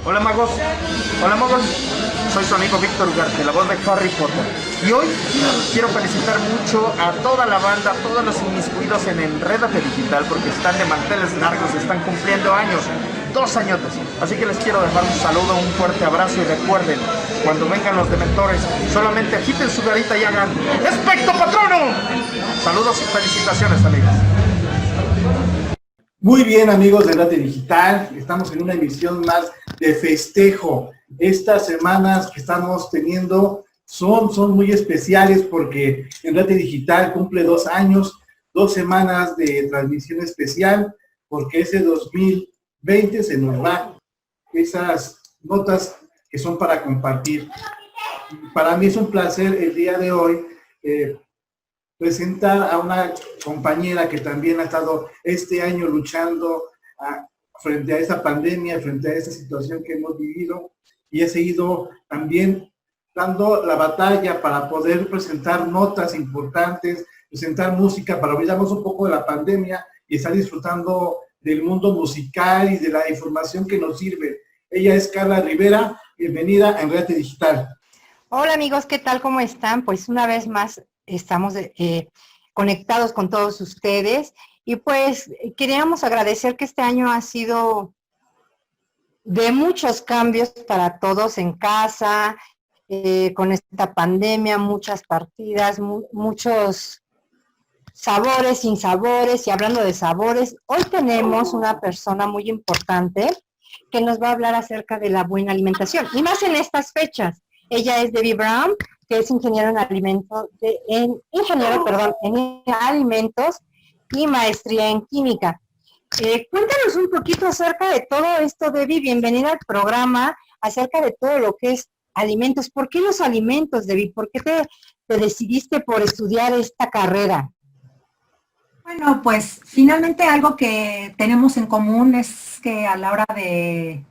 Hola magos, hola magos, soy su amigo Víctor Ugarte, la voz de Harry Potter. Y hoy quiero felicitar mucho a toda la banda, a todos los inmiscuidos en Enrédate Digital, porque están de manteles largos, están cumpliendo años, 2 añotes. Así que les quiero dejar un saludo, un fuerte abrazo y recuerden, cuando vengan los dementores, solamente agiten su garita y hagan ¡Expecto Patrono! Saludos y felicitaciones, amigos. Muy bien, amigos de Enrédate Digital, estamos en una emisión más de festejo. Estas semanas que estamos teniendo son muy especiales porque Enrédate Digital cumple 2 años, 2 semanas de transmisión especial, porque ese 2020 se nos va. Esas notas que son para compartir. Para mí es un placer el día de hoy presentar a una compañera que también ha estado este año luchando frente a esta pandemia, frente a esta situación que hemos vivido, y ha seguido también dando la batalla para poder presentar notas importantes, presentar música para olvidarnos un poco de la pandemia y estar disfrutando del mundo musical y de la información que nos sirve. Ella es Carla Rivera, bienvenida a Enrédate Digital. Hola amigos, ¿qué tal? ¿Cómo están? Pues una vez más estamos conectados con todos ustedes y pues queríamos agradecer que este año ha sido de muchos cambios para todos en casa, con esta pandemia, muchas partidas, muchos sabores, sinsabores, y hablando de sabores, hoy tenemos una persona muy importante que nos va a hablar acerca de la buena alimentación, y más en estas fechas. Ella es Debbie Brown, que es ingeniero en alimentos, en alimentos y maestría en química. Cuéntanos un poquito acerca de todo esto, Debbie. Bienvenida al programa, acerca de todo lo que es alimentos. ¿Por qué los alimentos, Debbie? ¿Por qué te decidiste por estudiar esta carrera? Bueno, pues finalmente algo que tenemos en común es que a la hora de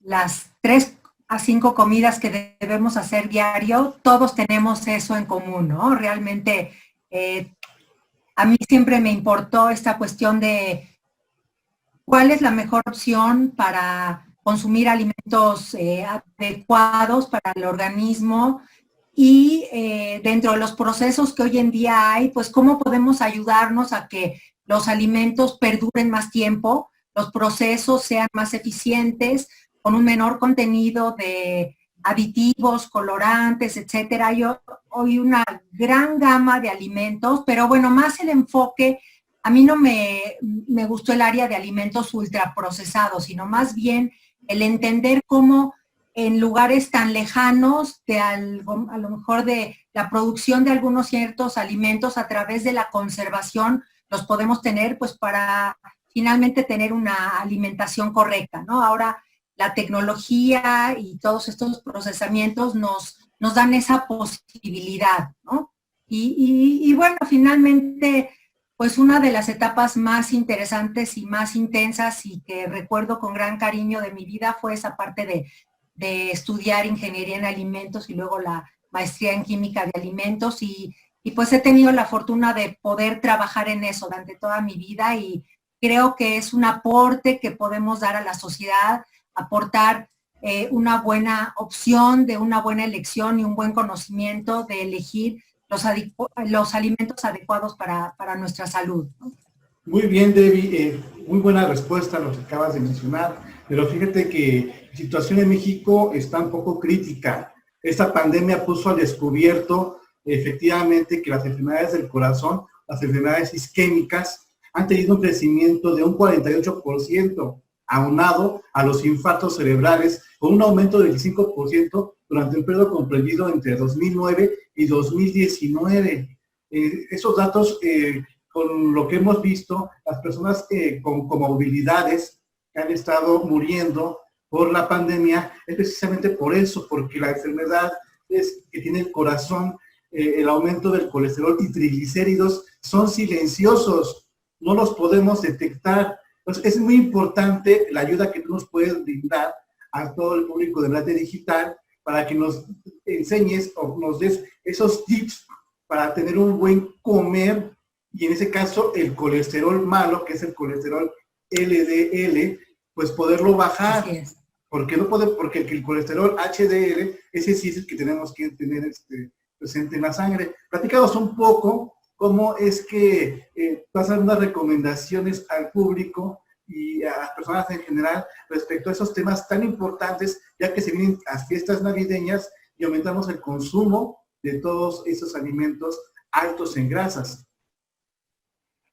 las 3 a 5 comidas que debemos hacer diario, todos tenemos eso en común, ¿no? Realmente a mí siempre me importó esta cuestión de cuál es la mejor opción para consumir alimentos adecuados para el organismo y dentro de los procesos que hoy en día hay, pues cómo podemos ayudarnos a que los alimentos perduren más tiempo, los procesos sean más eficientes, con un menor contenido de aditivos, colorantes, etcétera. Hay hoy una gran gama de alimentos, pero bueno, más el enfoque, a mí no me gustó el área de alimentos ultraprocesados, sino más bien el entender cómo en lugares tan lejanos de algo, a lo mejor de la producción de algunos ciertos alimentos a través de la conservación, los podemos tener pues para finalmente tener una alimentación correcta, ¿no? Ahora, la tecnología y todos estos procesamientos nos dan esa posibilidad, ¿no? Y bueno, finalmente, pues una de las etapas más interesantes y más intensas y que recuerdo con gran cariño de mi vida fue esa parte de estudiar ingeniería en alimentos y luego la maestría en química de alimentos y pues he tenido la fortuna de poder trabajar en eso durante toda mi vida y creo que es un aporte que podemos dar a la sociedad, aportar una buena opción, de una buena elección y un buen conocimiento de elegir los alimentos adecuados para nuestra salud, ¿no? Muy bien, Debbie, muy buena respuesta a lo que acabas de mencionar, pero fíjate que la situación en México está un poco crítica. Esta pandemia puso al descubierto efectivamente que las enfermedades del corazón, las enfermedades isquémicas, han tenido un crecimiento de un 48%, aunado a los infartos cerebrales, con un aumento del 5% durante un periodo comprendido entre 2009 y 2019. Esos datos, con lo que hemos visto, las personas con comorbilidades que han estado muriendo por la pandemia, es precisamente por eso, porque la enfermedad es que tiene el corazón, el aumento del colesterol y triglicéridos son silenciosos, no los podemos detectar. Entonces, es muy importante la ayuda que tú nos puedes brindar a todo el público de Enrédate Digital para que nos enseñes o nos des esos tips para tener un buen comer y en ese caso el colesterol malo, que es el colesterol LDL, pues poderlo bajar. porque no puede, porque el colesterol HDL, ese sí es el que tenemos que tener presente en la sangre. Platícanos un poco cómo es que pasan unas recomendaciones al público y a las personas en general respecto a esos temas tan importantes, ya que se vienen las fiestas navideñas y aumentamos el consumo de todos esos alimentos altos en grasas.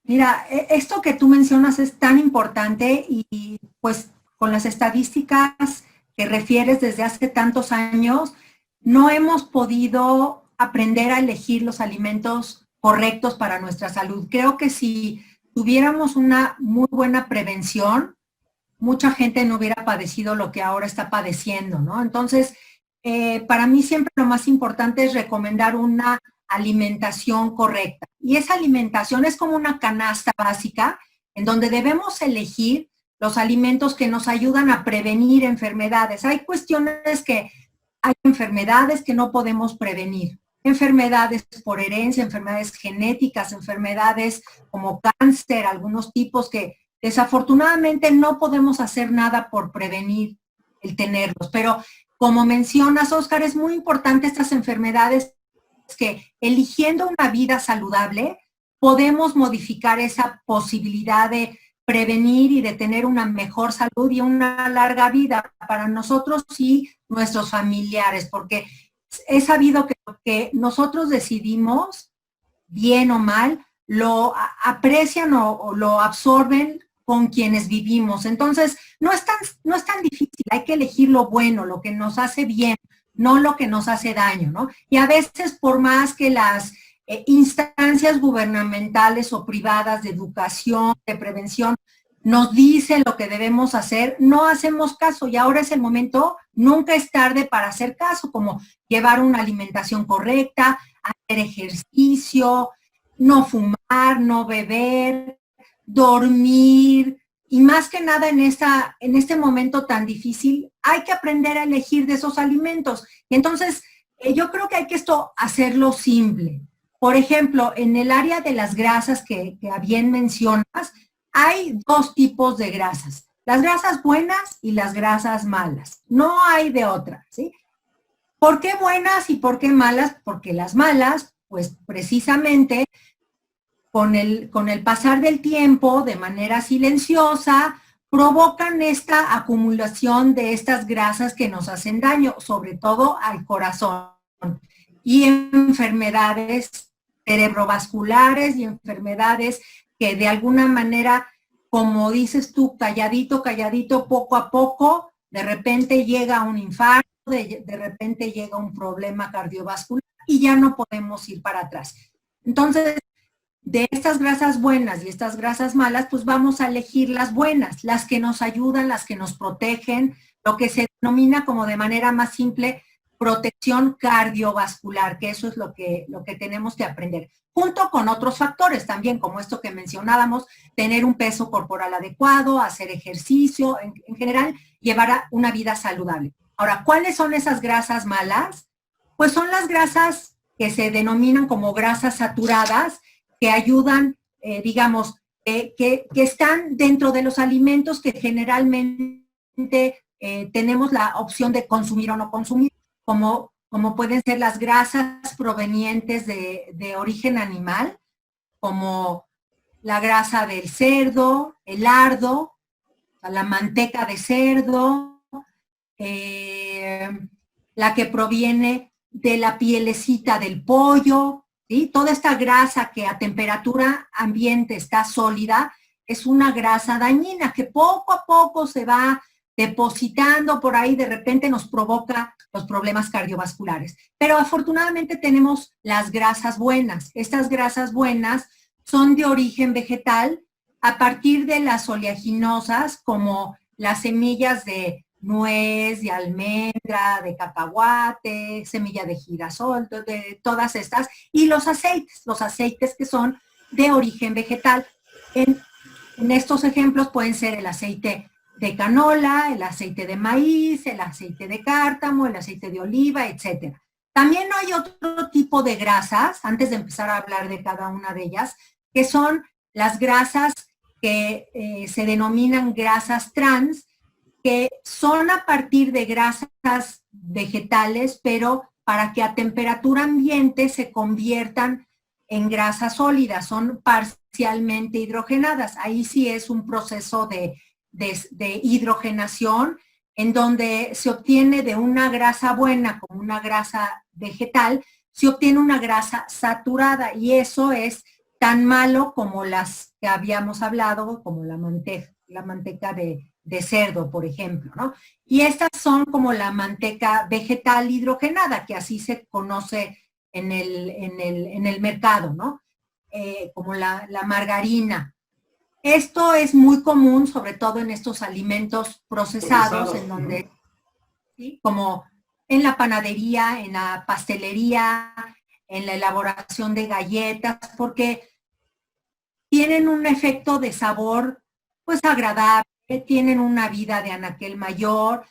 Mira, esto que tú mencionas es tan importante y pues con las estadísticas que refieres desde hace tantos años, no hemos podido aprender a elegir los alimentos correctos para nuestra salud. Creo que si tuviéramos una muy buena prevención, mucha gente no hubiera padecido lo que ahora está padeciendo, ¿no? Entonces, para mí siempre lo más importante es recomendar una alimentación correcta. Y esa alimentación es como una canasta básica en donde debemos elegir los alimentos que nos ayudan a prevenir enfermedades. Hay enfermedades que no podemos prevenir. Enfermedades por herencia, enfermedades genéticas, enfermedades como cáncer, algunos tipos que desafortunadamente no podemos hacer nada por prevenir el tenerlos. Pero como mencionas, Óscar, es muy importante estas enfermedades que eligiendo una vida saludable podemos modificar esa posibilidad de prevenir y de tener una mejor salud y una larga vida para nosotros y nuestros familiares, porque he sabido que lo que nosotros decidimos, bien o mal, lo aprecian o lo absorben con quienes vivimos. Entonces, no es tan difícil, hay que elegir lo bueno, lo que nos hace bien, no lo que nos hace daño, ¿no? Y a veces, por más que las instancias gubernamentales o privadas de educación, de prevención, nos dicen lo que debemos hacer, no hacemos caso y ahora es el momento, nunca es tarde para hacer caso, como llevar una alimentación correcta, hacer ejercicio, no fumar, no beber, dormir y más que nada en este momento tan difícil hay que aprender a elegir de esos alimentos. Y entonces yo creo que hay que hacerlo simple. Por ejemplo, en el área de las grasas que bien mencionas, hay dos tipos de grasas, las grasas buenas y las grasas malas. No hay de otra, ¿sí? ¿Por qué buenas y por qué malas? Porque las malas, pues precisamente con el pasar del tiempo, de manera silenciosa, provocan esta acumulación de estas grasas que nos hacen daño, sobre todo al corazón, y enfermedades cerebrovasculares y enfermedades que de alguna manera, como dices tú, calladito, calladito, poco a poco, de repente llega un infarto, de repente llega un problema cardiovascular y ya no podemos ir para atrás. Entonces, de estas grasas buenas y estas grasas malas, pues vamos a elegir las buenas, las que nos ayudan, las que nos protegen, lo que se denomina como de manera más simple protección cardiovascular, que eso es lo que tenemos que aprender. Junto con otros factores también, como esto que mencionábamos, tener un peso corporal adecuado, hacer ejercicio, en general, llevar una vida saludable. Ahora, ¿cuáles son esas grasas malas? Pues son las grasas que se denominan como grasas saturadas, que ayudan, digamos, que están dentro de los alimentos que generalmente tenemos la opción de consumir o no consumir, como pueden ser las grasas provenientes de origen animal, como la grasa del cerdo, el lardo, la manteca de cerdo, la que proviene de la pielecita del pollo, ¿sí? Toda esta grasa que a temperatura ambiente está sólida es una grasa dañina que poco a poco se va depositando por ahí, de repente nos provoca los problemas cardiovasculares. Pero afortunadamente tenemos las grasas buenas. Estas grasas buenas son de origen vegetal a partir de las oleaginosas, como las semillas de nuez, de almendra, de cacahuate, semilla de girasol, de todas estas, y los aceites que son de origen vegetal. En estos ejemplos pueden ser el aceite de canola, el aceite de maíz, el aceite de cártamo, el aceite de oliva, etc. También hay otro tipo de grasas, antes de empezar a hablar de cada una de ellas, que son las grasas que se denominan grasas trans, que son a partir de grasas vegetales, pero para que a temperatura ambiente se conviertan en grasas sólidas, son parcialmente hidrogenadas. Ahí sí es un proceso de hidrogenación, en donde se obtiene de una grasa buena como una grasa vegetal, se obtiene una grasa saturada, y eso es tan malo como las que habíamos hablado, como la manteca de cerdo, por ejemplo, ¿no? Y estas son como la manteca vegetal hidrogenada, que así se conoce en el mercado, ¿no? Como la margarina. Esto es muy común, sobre todo en estos alimentos procesados, en donde, ¿sí? Como en la panadería, en la pastelería, en la elaboración de galletas, porque tienen un efecto de sabor, pues, agradable, tienen una vida de anaquel mayor,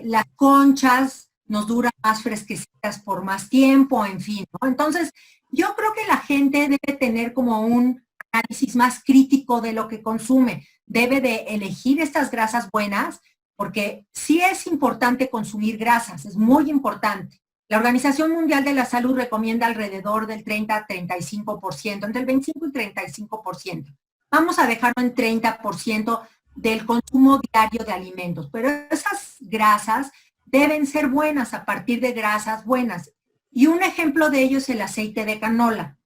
las conchas nos duran más fresquecitas por más tiempo, en fin, ¿no? Entonces, yo creo que la gente debe tener como un análisis más crítico de lo que consume. Debe de elegir estas grasas buenas, porque sí es importante consumir grasas, es muy importante. La Organización Mundial de la Salud recomienda alrededor del 30 a 35%, entre el 25 y 35%. Vamos a dejarlo en 30% del consumo diario de alimentos, pero esas grasas deben ser buenas a partir de grasas buenas. Y un ejemplo de ello es el aceite de canola.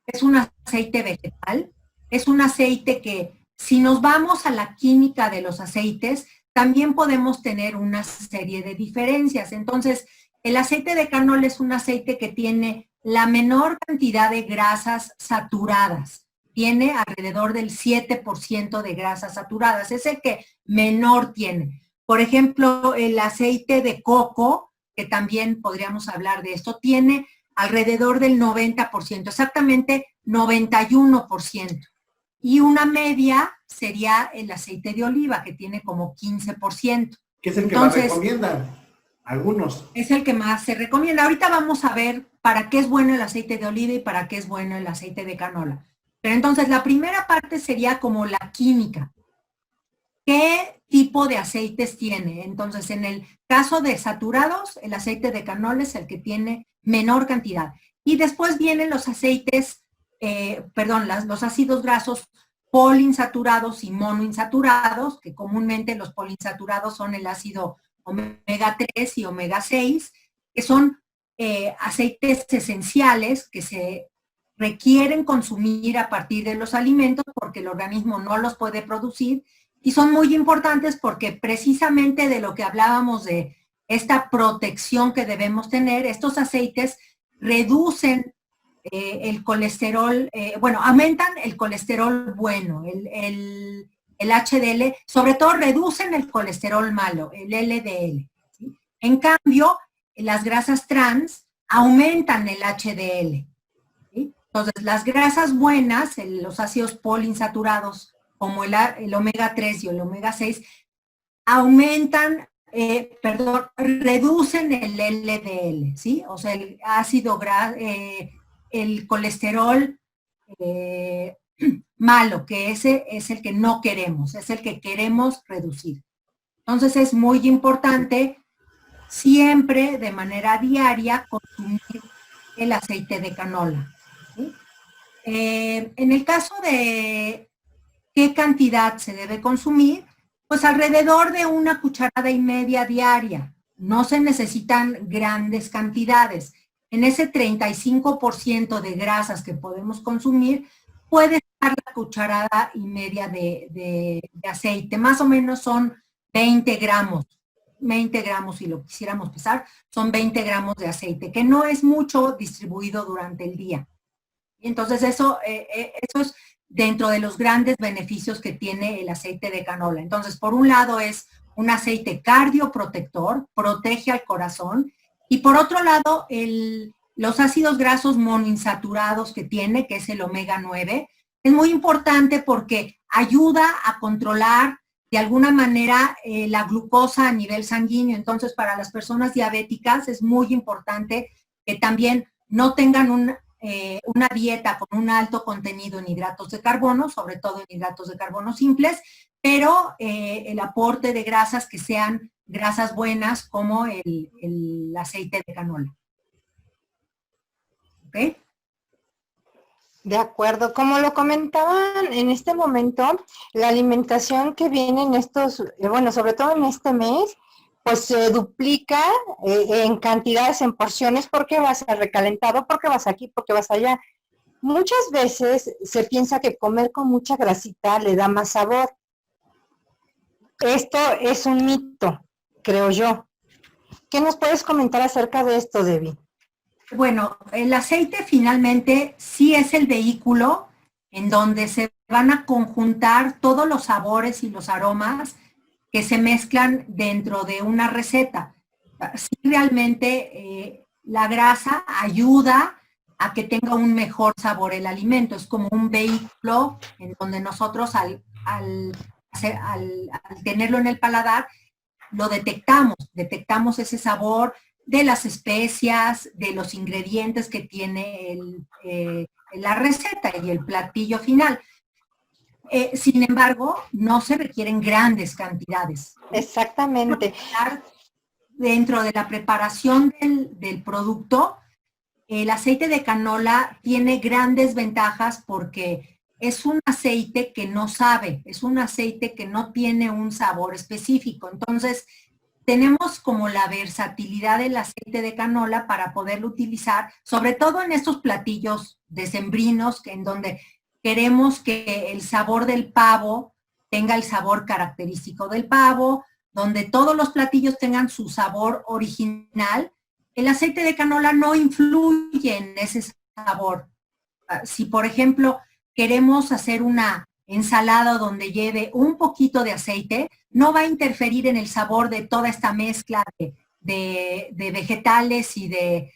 Es un aceite vegetal, es un aceite que, si nos vamos a la química de los aceites, también podemos tener una serie de diferencias. Entonces, el aceite de canola es un aceite que tiene la menor cantidad de grasas saturadas. Tiene alrededor del 7% de grasas saturadas. Es el que menor tiene. Por ejemplo, el aceite de coco, que también podríamos hablar de esto, tiene alrededor del 90%, exactamente 91%. Y una media sería el aceite de oliva, que tiene como 15%. ¿Qué es el que más recomiendan? Algunos. Es el que más se recomienda. Ahorita vamos a ver para qué es bueno el aceite de oliva y para qué es bueno el aceite de canola. Pero entonces la primera parte sería como la química. ¿Qué tipo de aceites tiene? Entonces, en el caso de saturados, el aceite de canola es el que tiene menor cantidad. Y después vienen los aceites, los ácidos grasos poliinsaturados y monoinsaturados, que comúnmente los poliinsaturados son el ácido omega 3 y omega 6, que son aceites esenciales que se requieren consumir a partir de los alimentos porque el organismo no los puede producir, y son muy importantes porque precisamente de lo que hablábamos de esta protección que debemos tener, estos aceites reducen el colesterol, aumentan el colesterol bueno, el HDL, sobre todo reducen el colesterol malo, el LDL, ¿sí? En cambio, las grasas trans aumentan el HDL, ¿sí? Entonces, las grasas buenas, los ácidos poliinsaturados, como el omega 3 y el omega 6, reducen el LDL, ¿sí? O sea, el ácido graso, el colesterol malo, que ese es el que no queremos, es el que queremos reducir. Entonces es muy importante siempre de manera diaria consumir el aceite de canola, ¿sí? En el caso de qué cantidad se debe consumir, pues alrededor de 1,5 cucharadas diaria. No se necesitan grandes cantidades. En ese 35% de grasas que podemos consumir, puede estar la 1,5 cucharadas de aceite. Más o menos son 20 gramos. 20 gramos, si lo quisiéramos pesar, son 20 gramos de aceite, que no es mucho distribuido durante el día. Y entonces eso es dentro de los grandes beneficios que tiene el aceite de canola. Entonces, por un lado es un aceite cardioprotector, protege al corazón, y por otro lado, los ácidos grasos monoinsaturados que tiene, que es el omega 9, es muy importante porque ayuda a controlar de alguna manera la glucosa a nivel sanguíneo. Entonces, para las personas diabéticas es muy importante que también no tengan una dieta con un alto contenido en hidratos de carbono, sobre todo en hidratos de carbono simples, pero el aporte de grasas que sean grasas buenas como el aceite de canola. ¿Ok? De acuerdo, como lo comentaban en este momento, la alimentación que viene en estos, bueno, sobre todo en este mes, pues se duplica en cantidades, en porciones, porque vas al recalentado, porque vas aquí, porque vas allá. Muchas veces se piensa que comer con mucha grasita le da más sabor. Esto es un mito, creo yo. ¿Qué nos puedes comentar acerca de esto, Debbie? Bueno, el aceite finalmente sí es el vehículo en donde se van a conjuntar todos los sabores y los aromas que se mezclan dentro de una receta. Sí, realmente la grasa ayuda a que tenga un mejor sabor el alimento. Es como un vehículo en donde nosotros al tenerlo en el paladar, lo detectamos ese sabor de las especias, de los ingredientes que tiene la receta y el platillo final. Sin embargo, no se requieren grandes cantidades. Exactamente. Dentro de la preparación del producto, el aceite de canola tiene grandes ventajas porque es un aceite que no sabe, es un aceite que no tiene un sabor específico. Entonces, tenemos como la versatilidad del aceite de canola para poderlo utilizar, sobre todo en estos platillos decembrinos, en donde queremos que el sabor del pavo tenga el sabor característico del pavo, donde todos los platillos tengan su sabor original. El aceite de canola no influye en ese sabor. Si, por ejemplo, queremos hacer una ensalada donde lleve un poquito de aceite, no va a interferir en el sabor de toda esta mezcla de vegetales y de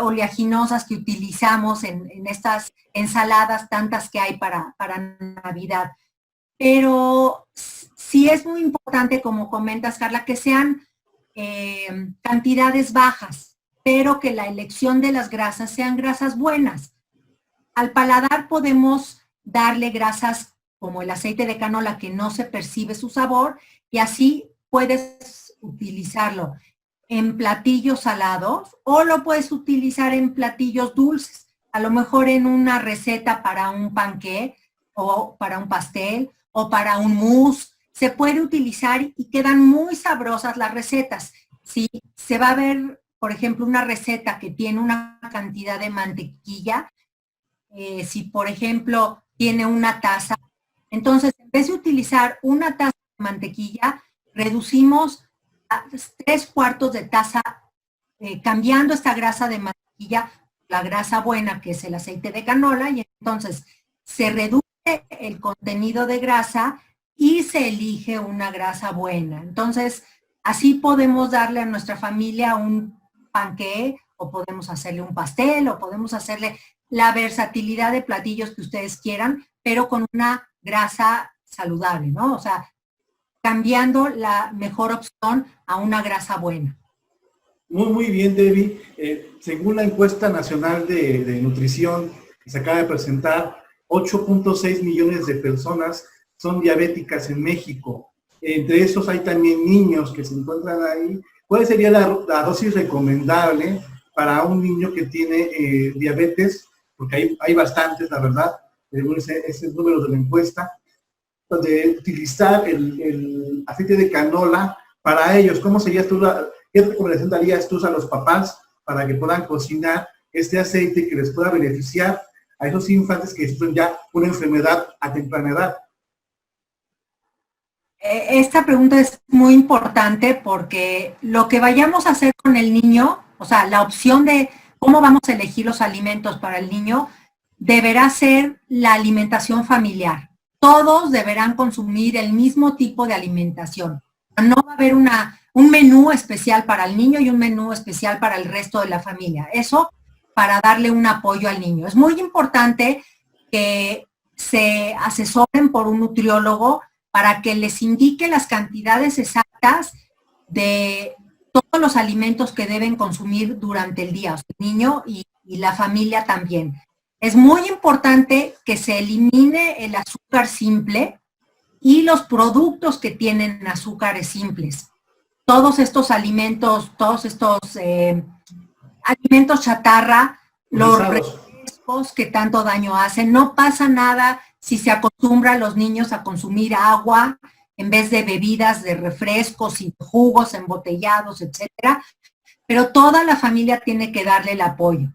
oleaginosas que utilizamos en estas ensaladas tantas que hay para Navidad. Pero sí es muy importante, como comentas, Carla, que sean cantidades bajas, pero que la elección de las grasas sean grasas buenas. Al paladar podemos darle grasas como el aceite de canola que no se percibe su sabor, y así puedes utilizarlo en platillos salados o lo puedes utilizar en platillos dulces, a lo mejor en una receta para un panqué o para un pastel o para un mousse. Se puede utilizar y quedan muy sabrosas las recetas. Si se va a ver, por ejemplo, una receta que tiene una cantidad de mantequilla, si por ejemplo tiene una taza, entonces en vez de utilizar una taza de mantequilla, reducimos a 3/4 de taza, cambiando esta grasa de mantequilla, la grasa buena que es el aceite de canola, y entonces se reduce el contenido de grasa y se elige una grasa buena. Entonces, así podemos darle a nuestra familia un panqué, o podemos hacerle un pastel, o podemos hacerle la versatilidad de platillos que ustedes quieran, pero con una grasa saludable, ¿no? O sea, cambiando la mejor opción a una grasa buena. Muy bien, Debbie. Según la encuesta nacional de nutrición que se acaba de presentar, 8.6 millones de personas son diabéticas en México. Entre esos hay también niños que se encuentran ahí. ¿Cuál sería la dosis recomendable para un niño que tiene diabetes? Porque hay bastantes, la verdad, según ese número de la encuesta, de utilizar el aceite de canola para ellos. ¿Cómo sería qué recomendación darías tú a los papás para que puedan cocinar este aceite que les pueda beneficiar a esos infantes que sufren ya una enfermedad a temprana edad? Esta pregunta es muy importante porque lo que vayamos a hacer con el niño, o sea, la opción de cómo vamos a elegir los alimentos para el niño, deberá ser la alimentación familiar. Todos deberán consumir el mismo tipo de alimentación. No va a haber un menú especial para el niño y un menú especial para el resto de la familia. Eso para darle un apoyo al niño. Es muy importante que se asesoren por un nutriólogo para que les indique las cantidades exactas de todos los alimentos que deben consumir durante el día, o sea, el niño y la familia también. Es muy importante que se elimine el azúcar simple y los productos que tienen azúcares simples. Todos estos alimentos, alimentos chatarra, los refrescos que tanto daño hacen, no pasa nada si se acostumbra a los niños a consumir agua en vez de bebidas de refrescos y jugos embotellados, etcétera, pero toda la familia tiene que darle el apoyo.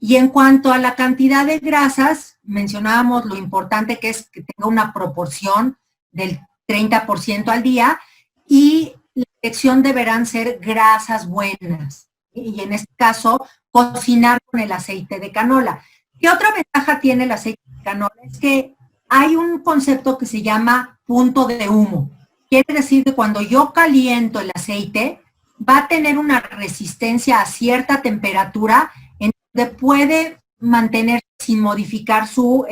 Y en cuanto a la cantidad de grasas, mencionábamos lo importante que es que tenga una proporción del 30% al día y la elección deberán ser grasas buenas. Y en este caso, cocinar con el aceite de canola. ¿Qué otra ventaja tiene el aceite de canola? Es que hay un concepto que se llama punto de humo. Quiere decir que cuando yo caliento el aceite, va a tener una resistencia a cierta temperatura en donde puede mantener sin modificar su,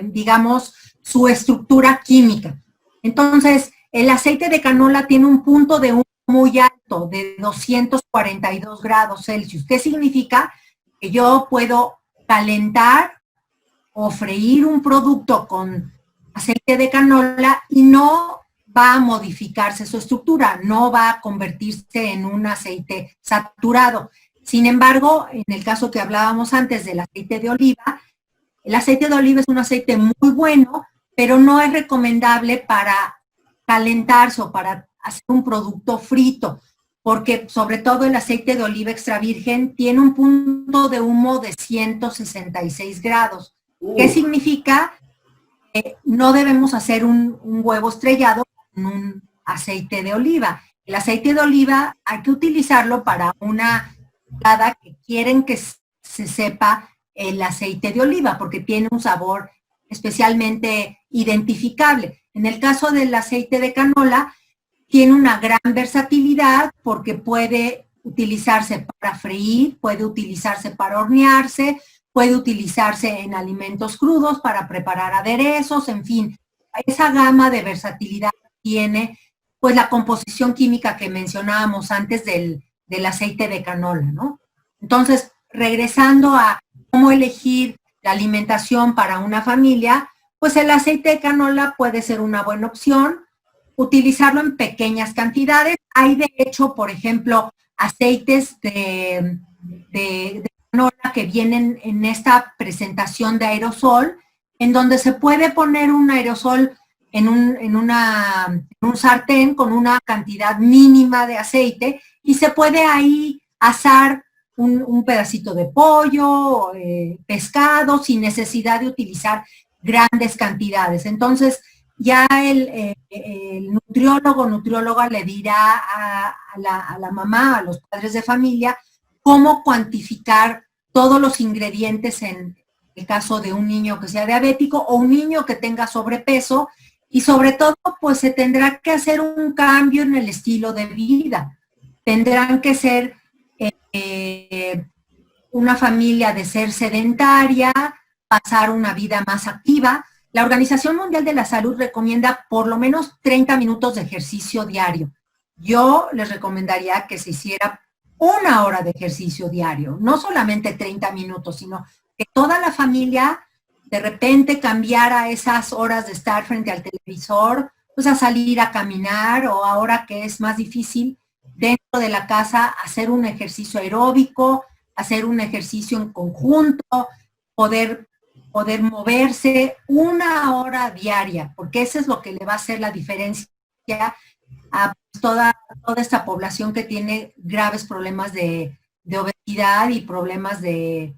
digamos, su estructura química. Entonces, el aceite de canola tiene un punto de humo muy alto, de 242 grados Celsius. ¿Qué significa? Que yo puedo calentar o freír un producto con aceite de canola y no va a modificarse su estructura, no va a convertirse en un aceite saturado. Sin embargo, en el caso que hablábamos antes del aceite de oliva, el aceite de oliva es un aceite muy bueno, pero no es recomendable para calentarse o para hacer un producto frito, porque sobre todo el aceite de oliva extra virgen tiene un punto de humo de 166 grados. ¿Qué significa? No debemos hacer un huevo estrellado con un aceite de oliva. El aceite de oliva hay que utilizarlo para una helada que quieren que se sepa el aceite de oliva, porque tiene un sabor especialmente identificable. En el caso del aceite de canola, tiene una gran versatilidad porque puede utilizarse para freír, puede utilizarse para hornearse, puede utilizarse en alimentos crudos para preparar aderezos, en fin. Esa gama de versatilidad tiene pues la composición química que mencionábamos antes del aceite de canola, ¿no? Entonces, regresando a cómo elegir la alimentación para una familia, pues el aceite de canola puede ser una buena opción, utilizarlo en pequeñas cantidades. Hay de hecho, por ejemplo, aceites de canola que vienen en esta presentación de aerosol, en donde se puede poner un aerosol en un sartén con una cantidad mínima de aceite y se puede ahí asar un pedacito de pollo, pescado, sin necesidad de utilizar grandes cantidades. Entonces, ya el nutrióloga le dirá a la mamá, a los padres de familia, cómo cuantificar todos los ingredientes en el caso de un niño que sea diabético o un niño que tenga sobrepeso, y sobre todo, pues se tendrá que hacer un cambio en el estilo de vida. Tendrán que ser una familia de ser sedentaria, pasar una vida más activa. La Organización Mundial de la Salud recomienda por lo menos 30 minutos de ejercicio diario. Yo les recomendaría que se hiciera 1 hora de ejercicio diario, no solamente 30 minutos, sino que toda la familia de repente cambiara esas horas de estar frente al televisor, pues a salir a caminar, o ahora que es más difícil dentro de la casa, hacer un ejercicio aeróbico, hacer un ejercicio en conjunto, poder moverse 1 hora diaria, porque eso es lo que le va a hacer la diferencia a toda esta población que tiene graves problemas de obesidad y problemas de,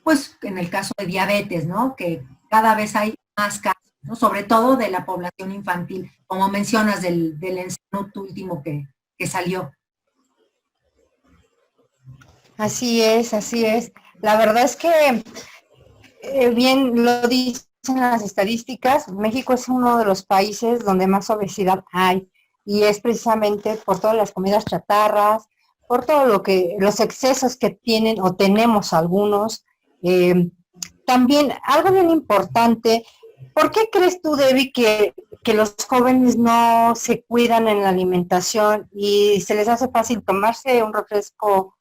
pues en el caso de diabetes, ¿no? Que cada vez hay más casos, ¿no? Sobre todo de la población infantil, como mencionas del ensayo último que salió. Así es, así es. La verdad es que bien lo dicen las estadísticas, México es uno de los países donde más obesidad hay, y es precisamente por todas las comidas chatarras, por todo los excesos que tienen o tenemos algunos. También, algo bien importante, ¿por qué crees tú, Debbie, que los jóvenes no se cuidan en la alimentación y se les hace fácil tomarse un refresco,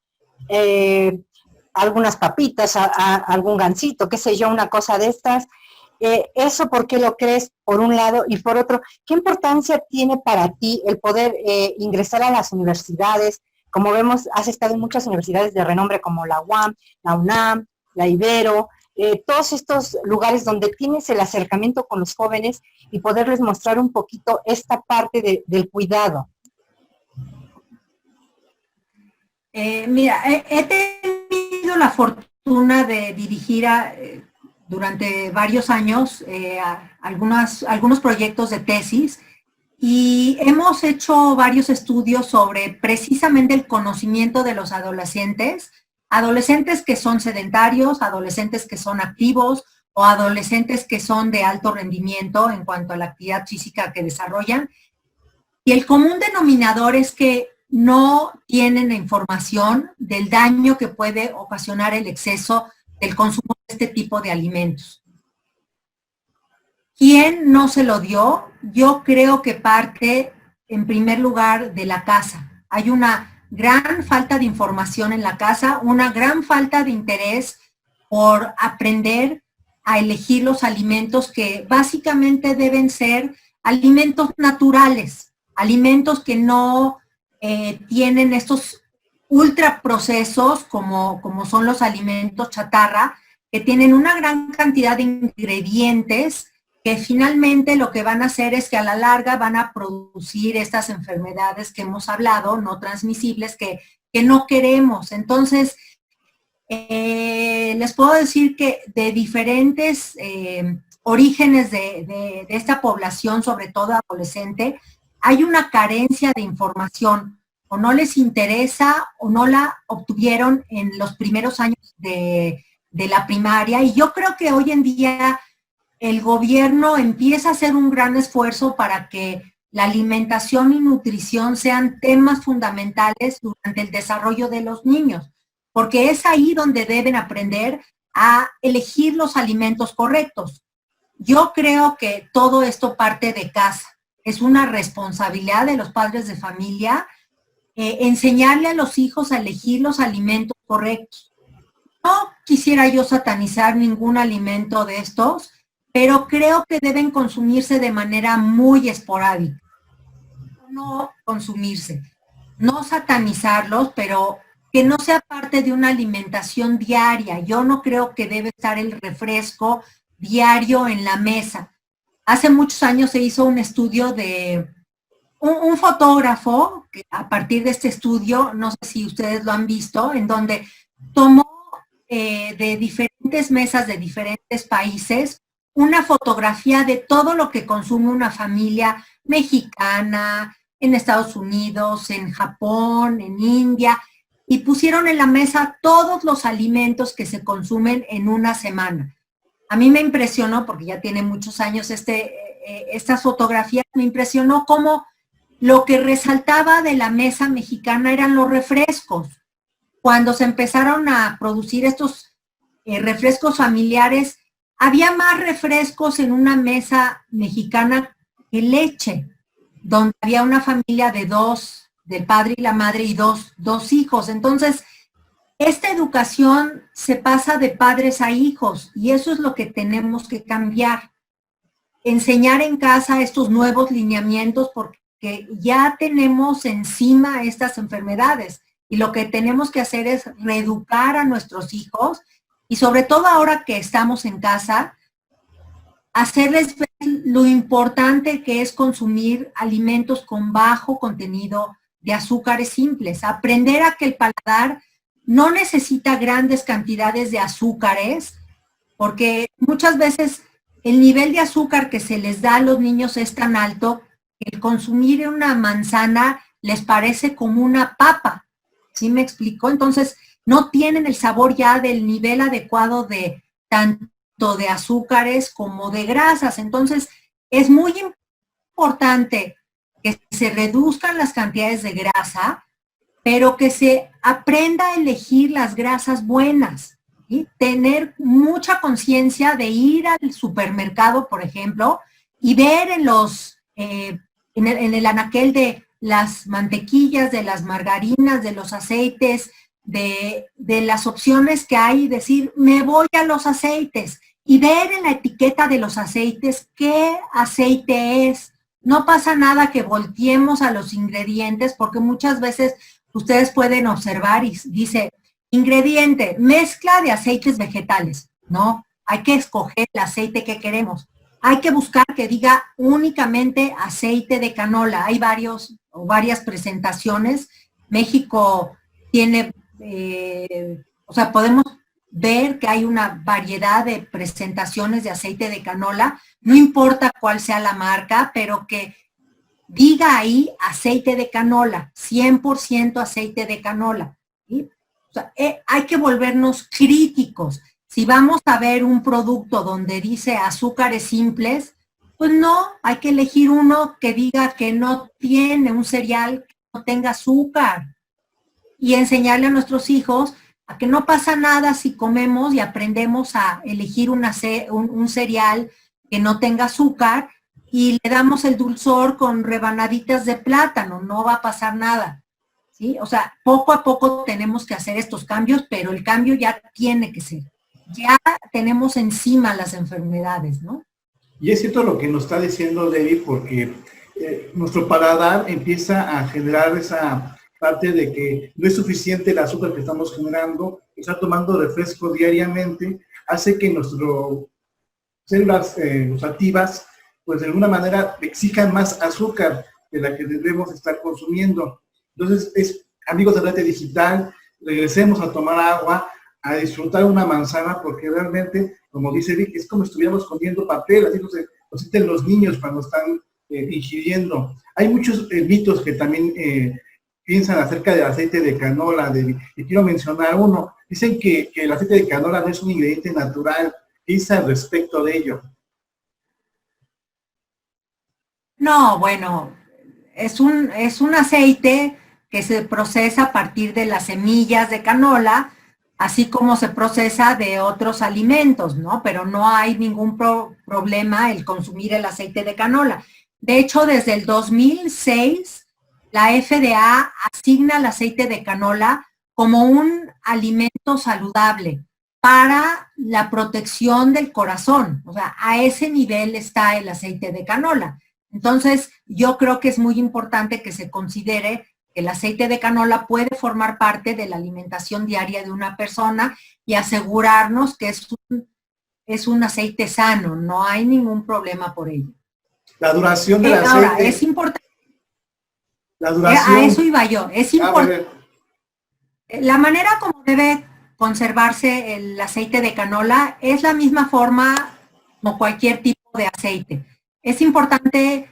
algunas papitas, algún gansito, qué sé yo, una cosa de estas, ¿Eso por qué lo crees, por un lado? Y por otro, ¿qué importancia tiene para ti el poder ingresar a las universidades? Como vemos, has estado en muchas universidades de renombre como la UAM, la UNAM, la Ibero, todos estos lugares donde tienes el acercamiento con los jóvenes y poderles mostrar un poquito esta parte del cuidado. Mira, he tenido la fortuna de dirigir durante varios años algunos proyectos de tesis y hemos hecho varios estudios sobre precisamente el conocimiento de los adolescentes, adolescentes que son sedentarios, adolescentes que son activos o adolescentes que son de alto rendimiento en cuanto a la actividad física que desarrollan. Y el común denominador es que no tienen la información del daño que puede ocasionar el exceso del consumo de este tipo de alimentos. ¿Quién no se lo dio? Yo creo que parte, en primer lugar, de la casa. Hay una gran falta de información en la casa, una gran falta de interés por aprender a elegir los alimentos que básicamente deben ser alimentos naturales, alimentos que no tienen estos ultraprocesos como son los alimentos chatarra, que tienen una gran cantidad de ingredientes que finalmente lo que van a hacer es que a la larga van a producir estas enfermedades que hemos hablado, no transmisibles, que no queremos. Entonces, les puedo decir que de diferentes orígenes de esta población, sobre todo adolescente, hay una carencia de información, o no les interesa o no la obtuvieron en los primeros años de la primaria. Y yo creo que hoy en día el gobierno empieza a hacer un gran esfuerzo para que la alimentación y nutrición sean temas fundamentales durante el desarrollo de los niños, porque es ahí donde deben aprender a elegir los alimentos correctos. Yo creo que todo esto parte de casa. Es una responsabilidad de los padres de familia enseñarle a los hijos a elegir los alimentos correctos. No quisiera yo satanizar ningún alimento de estos, pero creo que deben consumirse de manera muy esporádica. No consumirse, no satanizarlos, pero que no sea parte de una alimentación diaria. Yo no creo que debe estar el refresco diario en la mesa. Hace muchos años se hizo un estudio de un fotógrafo, que a partir de este estudio, no sé si ustedes lo han visto, en donde tomó de diferentes mesas de diferentes países una fotografía de todo lo que consume una familia mexicana, en Estados Unidos, en Japón, en India, y pusieron en la mesa todos los alimentos que se consumen en una semana. A mí me impresionó, porque ya tiene muchos años estas fotografías, me impresionó cómo lo que resaltaba de la mesa mexicana eran los refrescos. Cuando se empezaron a producir estos refrescos familiares, había más refrescos en una mesa mexicana que leche, donde había una familia de dos, del padre y la madre y dos hijos. Entonces, esta educación se pasa de padres a hijos y eso es lo que tenemos que cambiar. Enseñar en casa estos nuevos lineamientos porque ya tenemos encima estas enfermedades y lo que tenemos que hacer es reeducar a nuestros hijos y sobre todo ahora que estamos en casa, hacerles ver lo importante que es consumir alimentos con bajo contenido de azúcares simples, aprender a que el paladar no necesita grandes cantidades de azúcares, porque muchas veces el nivel de azúcar que se les da a los niños es tan alto que el consumir una manzana les parece como una papa. ¿Sí me explico? Entonces, no tienen el sabor ya del nivel adecuado de tanto de azúcares como de grasas. Entonces, es muy importante que se reduzcan las cantidades de grasa, pero que se aprenda a elegir las grasas buenas, ¿sí? Tener mucha conciencia de ir al supermercado, por ejemplo, y ver en en el anaquel de las mantequillas, de las margarinas, de los aceites, de las opciones que hay, y decir, me voy a los aceites. y ver en la etiqueta de los aceites qué aceite es. No pasa nada que volteemos a los ingredientes, porque muchas veces ustedes pueden observar y dice, ingrediente, mezcla de aceites vegetales. No, hay que escoger el aceite que queremos. Hay que buscar que diga únicamente aceite de canola. Hay varias presentaciones. México tiene, podemos ver que hay una variedad de presentaciones de aceite de canola, no importa cuál sea la marca, pero que diga ahí aceite de canola, 100% aceite de canola. ¿Sí? O sea, hay que volvernos críticos. Si vamos a ver un producto donde dice azúcares simples, pues no, hay que elegir uno que diga que no tiene un cereal que no tenga azúcar y enseñarle a nuestros hijos a que no pasa nada si comemos y aprendemos a elegir un cereal que no tenga azúcar y le damos el dulzor con rebanaditas de plátano, no va a pasar nada, ¿sí? O sea, poco a poco tenemos que hacer estos cambios, pero el cambio ya tiene que ser. Ya tenemos encima las enfermedades, ¿no? Y es cierto lo que nos está diciendo Debbie, porque nuestro paladar empieza a generar esa parte de que no es suficiente el azúcar que estamos generando, estar tomando refresco diariamente, hace que nuestras células gustativas, pues de alguna manera exijan más azúcar de la que debemos estar consumiendo. Entonces, amigos de Rete Digital, regresemos a tomar agua, a disfrutar una manzana, porque realmente, como dice Vic, es como si estuviéramos comiendo papel, así lo sienten los niños cuando están ingiriendo. Hay muchos mitos que también piensan acerca del aceite de canola, y quiero mencionar uno. Dicen que el aceite de canola no es un ingrediente natural. ¿Qué dice al respecto de ello? No, bueno, es un aceite que se procesa a partir de las semillas de canola, así como se procesa de otros alimentos, ¿no? Pero no hay ningún problema el consumir el aceite de canola. De hecho, desde el 2006, la FDA asigna el aceite de canola como un alimento saludable para la protección del corazón. O sea, a ese nivel está el aceite de canola. Entonces, yo creo que es muy importante que se considere que el aceite de canola puede formar parte de la alimentación diaria de una persona y asegurarnos que es un aceite sano, no hay ningún problema por ello. La duración del aceite. Ahora, es importante. La duración. A eso iba yo. Es importante. La manera como debe conservarse el aceite de canola es la misma forma como cualquier tipo de aceite. Es importante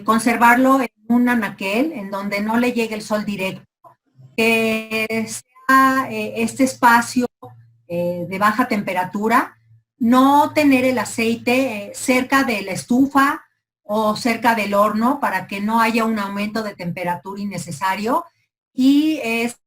conservarlo en un anaquel en donde no le llegue el sol directo, que sea este espacio de baja temperatura, no tener el aceite cerca de la estufa o cerca del horno para que no haya un aumento de temperatura innecesario. Y es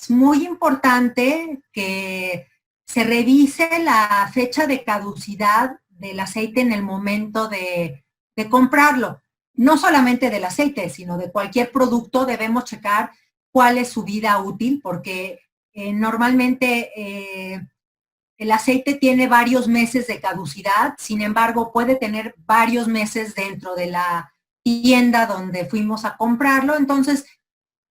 muy importante que se revise la fecha de caducidad del aceite en el momento de comprarlo. No solamente del aceite, sino de cualquier producto debemos checar cuál es su vida útil, porque normalmente el aceite tiene varios meses de caducidad, sin embargo puede tener varios meses dentro de la tienda donde fuimos a comprarlo. Entonces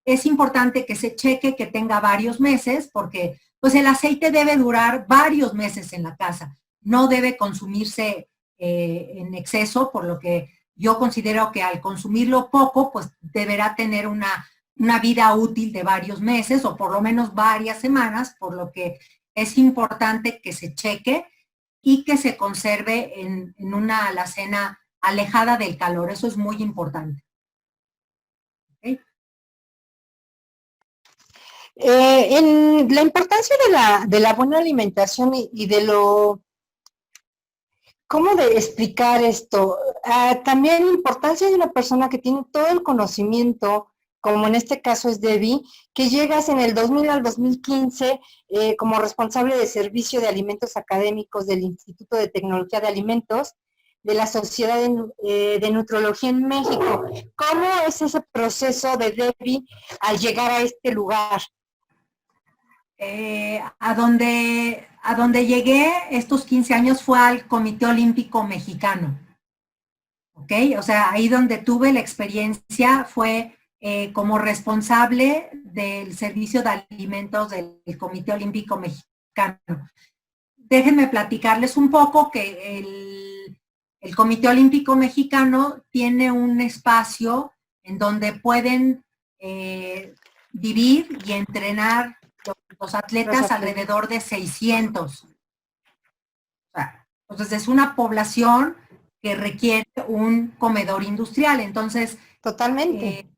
es importante que se cheque que tenga varios meses, porque pues el aceite debe durar varios meses en la casa, no debe consumirse en exceso, por lo que yo considero que al consumirlo poco, pues deberá tener una vida útil de varios meses o por lo menos varias semanas, por lo que es importante que se cheque y que se conserve en una alacena alejada del calor. Eso es muy importante. ¿Okay? En la importancia de la buena alimentación y de lo... ¿Cómo de explicar esto? También la importancia de una persona que tiene todo el conocimiento, como en este caso es Debbie, que llegas en el 2000 al 2015 como responsable de servicio de alimentos académicos del Instituto de Tecnología de Alimentos de la Sociedad de Nutrología en México. ¿Cómo es ese proceso de Debbie al llegar a este lugar? a donde llegué estos 15 años fue al Comité Olímpico Mexicano. ¿Ok? O sea, ahí donde tuve la experiencia fue como responsable del servicio de alimentos del Comité Olímpico Mexicano. Déjenme platicarles un poco que el Comité Olímpico Mexicano tiene un espacio en donde pueden vivir y entrenar los atletas alrededor de 600. O sea, entonces es una población que requiere un comedor industrial. Entonces, Totalmente.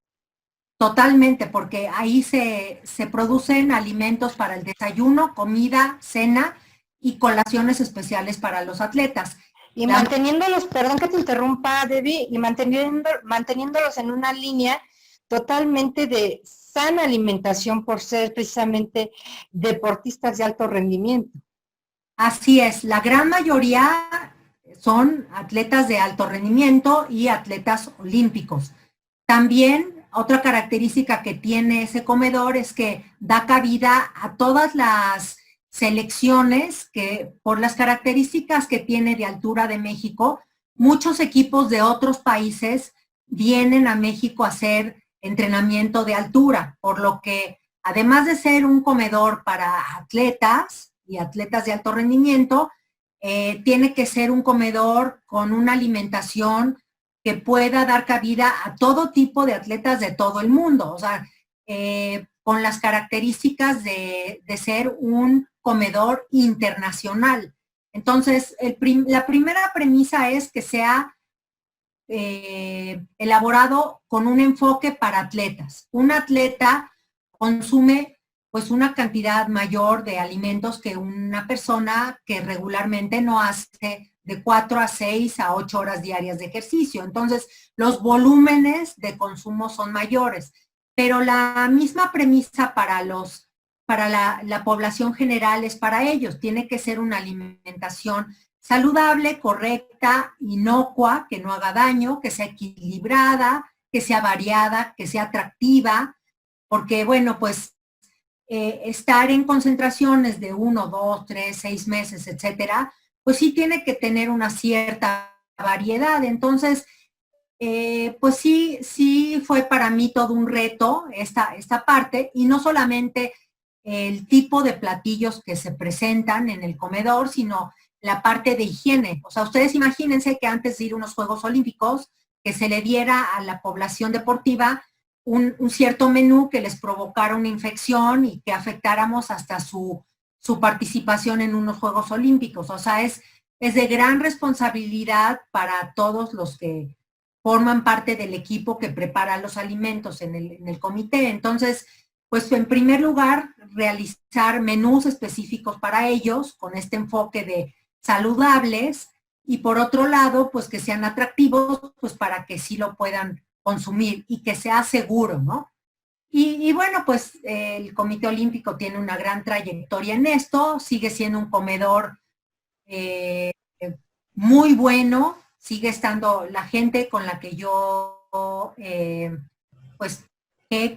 totalmente, porque ahí se producen alimentos para el desayuno, comida, cena y colaciones especiales para los atletas. Y manteniéndolos, perdón que te interrumpa, Debbie, y manteniéndolos en una línea totalmente de sana alimentación por ser precisamente deportistas de alto rendimiento. Así es, la gran mayoría son atletas de alto rendimiento y atletas olímpicos. También otra característica que tiene ese comedor es que da cabida a todas las selecciones que, por las características que tiene de altura de México, muchos equipos de otros países vienen a México a hacer entrenamiento de altura, por lo que además de ser un comedor para atletas y atletas de alto rendimiento, tiene que ser un comedor con una alimentación que pueda dar cabida a todo tipo de atletas de todo el mundo, o sea, con las características de ser un comedor internacional. Entonces, la primera premisa es que sea elaborado con un enfoque para atletas. Un atleta consume pues una cantidad mayor de alimentos que una persona que regularmente no hace de 4 a 6 a 8 horas diarias de ejercicio. Entonces, los volúmenes de consumo son mayores. Pero la misma premisa para la población general es para ellos. Tiene que ser una alimentación saludable, correcta, inocua, que no haga daño, que sea equilibrada, que sea variada, que sea atractiva, porque, bueno, pues estar en concentraciones de 1, 2, 3, 6 meses, etcétera, pues sí tiene que tener una cierta variedad. Entonces, pues sí fue para mí todo un reto esta parte, y no solamente el tipo de platillos que se presentan en el comedor, sino la parte de higiene. O sea, ustedes imagínense que antes de ir a unos Juegos Olímpicos, que se le diera a la población deportiva un cierto menú que les provocara una infección y que afectáramos hasta su participación en unos Juegos Olímpicos. O sea, es de gran responsabilidad para todos los que forman parte del equipo que prepara los alimentos en el comité. Entonces, pues en primer lugar, realizar menús específicos para ellos con este enfoque de saludables, y por otro lado, pues que sean atractivos, pues para que sí lo puedan consumir y que sea seguro, ¿no? Y bueno, pues el Comité Olímpico tiene una gran trayectoria en esto, sigue siendo un comedor muy bueno, sigue estando la gente con la que yo, pues,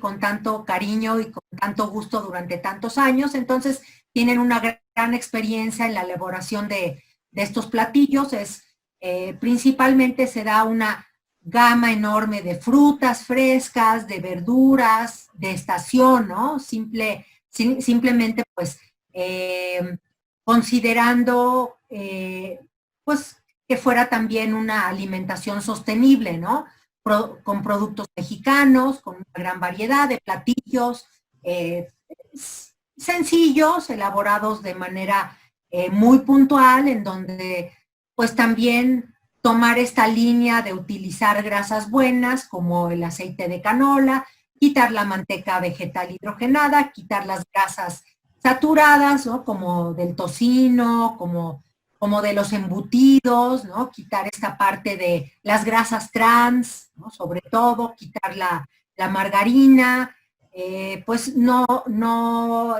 con tanto cariño y con tanto gusto durante tantos años. Entonces, tienen una gran experiencia en la elaboración de estos platillos. Principalmente se da una gama enorme de frutas frescas, de verduras, de estación, ¿no? Simplemente, pues, considerando, pues, que fuera también una alimentación sostenible, ¿no? Con productos mexicanos, con una gran variedad de platillos sencillos, elaborados de manera muy puntual, en donde pues también tomar esta línea de utilizar grasas buenas como el aceite de canola, quitar la manteca vegetal hidrogenada, quitar las grasas saturadas, ¿no? Como del tocino, como de los embutidos, ¿no? Quitar esta parte de las grasas trans, ¿no? Sobre todo, quitar la margarina, pues no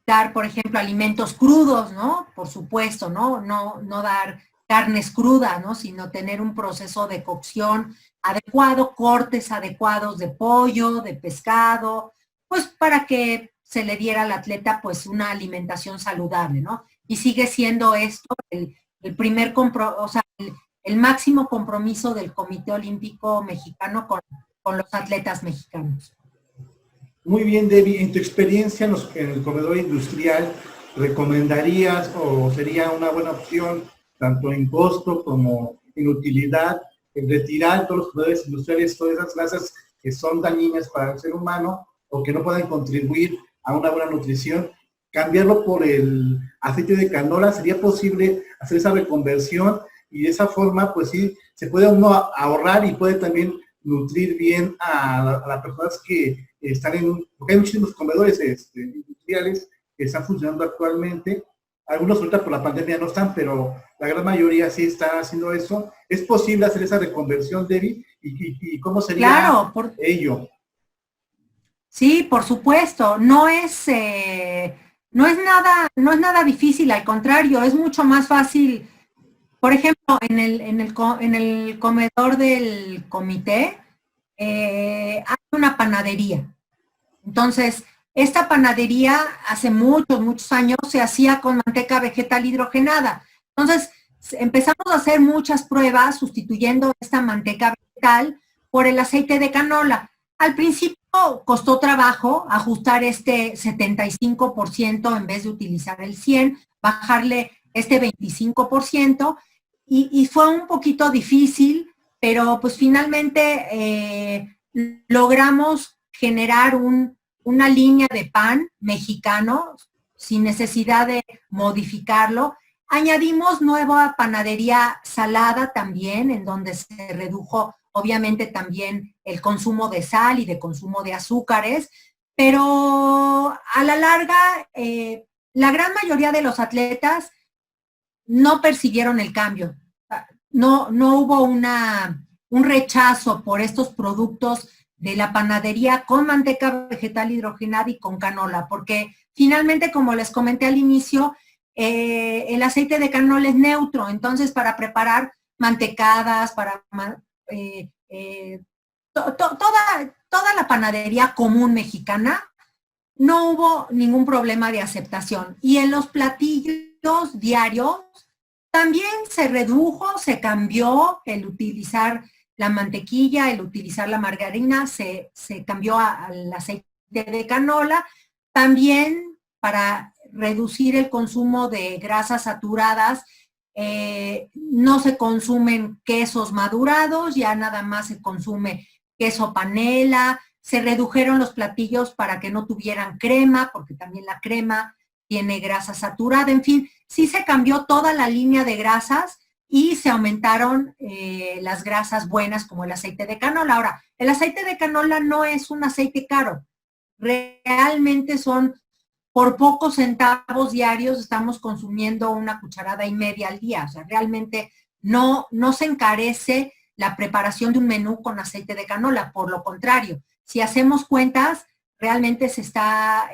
dar, por ejemplo, alimentos crudos, ¿no? Por supuesto, ¿no? No dar carnes crudas, ¿no? Sino tener un proceso de cocción adecuado, cortes adecuados de pollo, de pescado, pues para que se le diera al atleta pues una alimentación saludable, ¿no? Y sigue siendo esto el primer compromiso, o sea, el máximo compromiso del Comité Olímpico Mexicano con los atletas mexicanos. Muy bien, Debbie, en tu experiencia en el comedor industrial, ¿recomendarías o sería una buena opción, tanto en costo como en utilidad, retirar todos los comedores industriales, todas esas grasas que son dañinas para el ser humano o que no pueden contribuir a una buena nutrición, cambiarlo por el aceite de canola? ¿Sería posible hacer esa reconversión? Y de esa forma, pues sí, se puede uno ahorrar y puede también nutrir bien a las personas que están porque hay muchísimos comedores industriales que están funcionando actualmente. Algunos ahorita por la pandemia no están, pero la gran mayoría sí está haciendo eso. ¿Es posible hacer esa reconversión, Debbie? ¿Y cómo sería ello? Sí, por supuesto. No es nada difícil, al contrario, es mucho más fácil. Por ejemplo, en el comedor del comité hay una panadería. Entonces, esta panadería hace muchos años se hacía con manteca vegetal hidrogenada. Entonces, empezamos a hacer muchas pruebas sustituyendo esta manteca vegetal por el aceite de canola. Al principio costó trabajo ajustar este 75% en vez de utilizar el 100%, bajarle este 25%, y fue un poquito difícil, pero pues finalmente logramos generar una línea de pan mexicano sin necesidad de modificarlo. Añadimos nueva panadería salada también, en donde se redujo obviamente también el consumo de sal y de consumo de azúcares, pero a la larga la gran mayoría de los atletas no percibieron el cambio. No hubo un rechazo por estos productos de la panadería con manteca vegetal hidrogenada y con canola, porque finalmente, como les comenté al inicio, el aceite de canola es neutro. Entonces, para preparar mantecadas, toda la panadería común mexicana, no hubo ningún problema de aceptación. Y en los platillos diarios también se redujo, se cambió el utilizar la mantequilla, el utilizar la margarina, se cambió al aceite de canola. También para reducir el consumo de grasas saturadas, no se consumen quesos madurados, ya nada más se consume queso panela. Se redujeron los platillos para que no tuvieran crema, porque también la crema tiene grasa saturada. En fin, sí se cambió toda la línea de grasas y se aumentaron las grasas buenas como el aceite de canola. Ahora, el aceite de canola no es un aceite caro. Realmente son por pocos centavos diarios, estamos consumiendo 1,5 cucharadas al día. O sea, realmente no se encarece la preparación de un menú con aceite de canola. Por lo contrario, si hacemos cuentas, realmente se está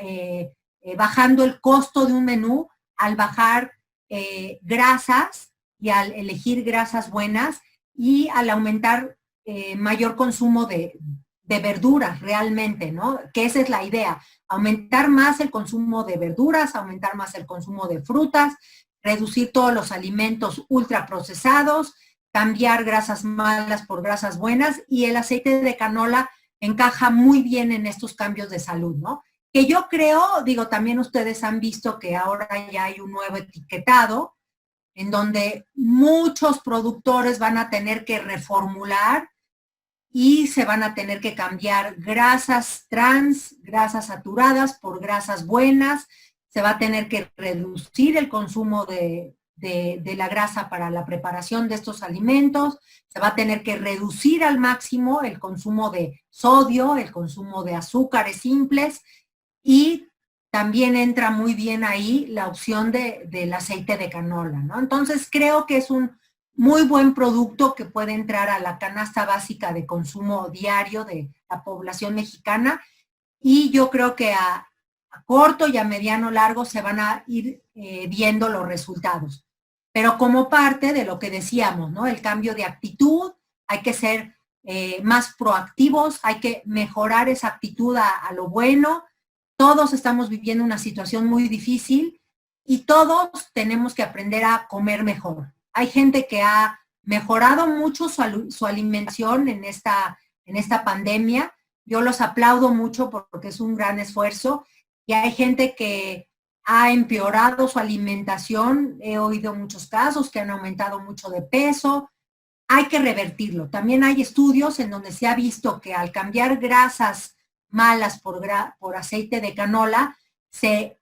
bajando el costo de un menú al bajar grasas y al elegir grasas buenas y al aumentar mayor consumo de verduras realmente, ¿no? Que esa es la idea, aumentar más el consumo de verduras, aumentar más el consumo de frutas, reducir todos los alimentos ultraprocesados, cambiar grasas malas por grasas buenas, y el aceite de canola encaja muy bien en estos cambios de salud, ¿no? Que yo creo, digo, también ustedes han visto que ahora ya hay un nuevo etiquetado en donde muchos productores van a tener que reformular y se van a tener que cambiar grasas trans, grasas saturadas por grasas buenas. Se va a tener que reducir el consumo de la grasa para la preparación de estos alimentos. Se va a tener que reducir al máximo el consumo de sodio, el consumo de azúcares simples, y también entra muy bien ahí la opción del aceite de canola, ¿no? Entonces creo que es un muy buen producto que puede entrar a la canasta básica de consumo diario de la población mexicana, y yo creo que a corto y a mediano largo se van a ir viendo los resultados. Pero como parte de lo que decíamos, ¿no? El cambio de actitud, hay que ser más proactivos, hay que mejorar esa actitud a lo bueno. todos estamos viviendo una situación muy difícil y todos tenemos que aprender a comer mejor. Hay gente que ha mejorado mucho su alimentación en esta pandemia. Yo los aplaudo mucho porque es un gran esfuerzo. Y hay gente que ha empeorado su alimentación. He oído muchos casos que han aumentado mucho de peso. Hay que revertirlo. También hay estudios en donde se ha visto que al cambiar grasas malas por aceite de canola, se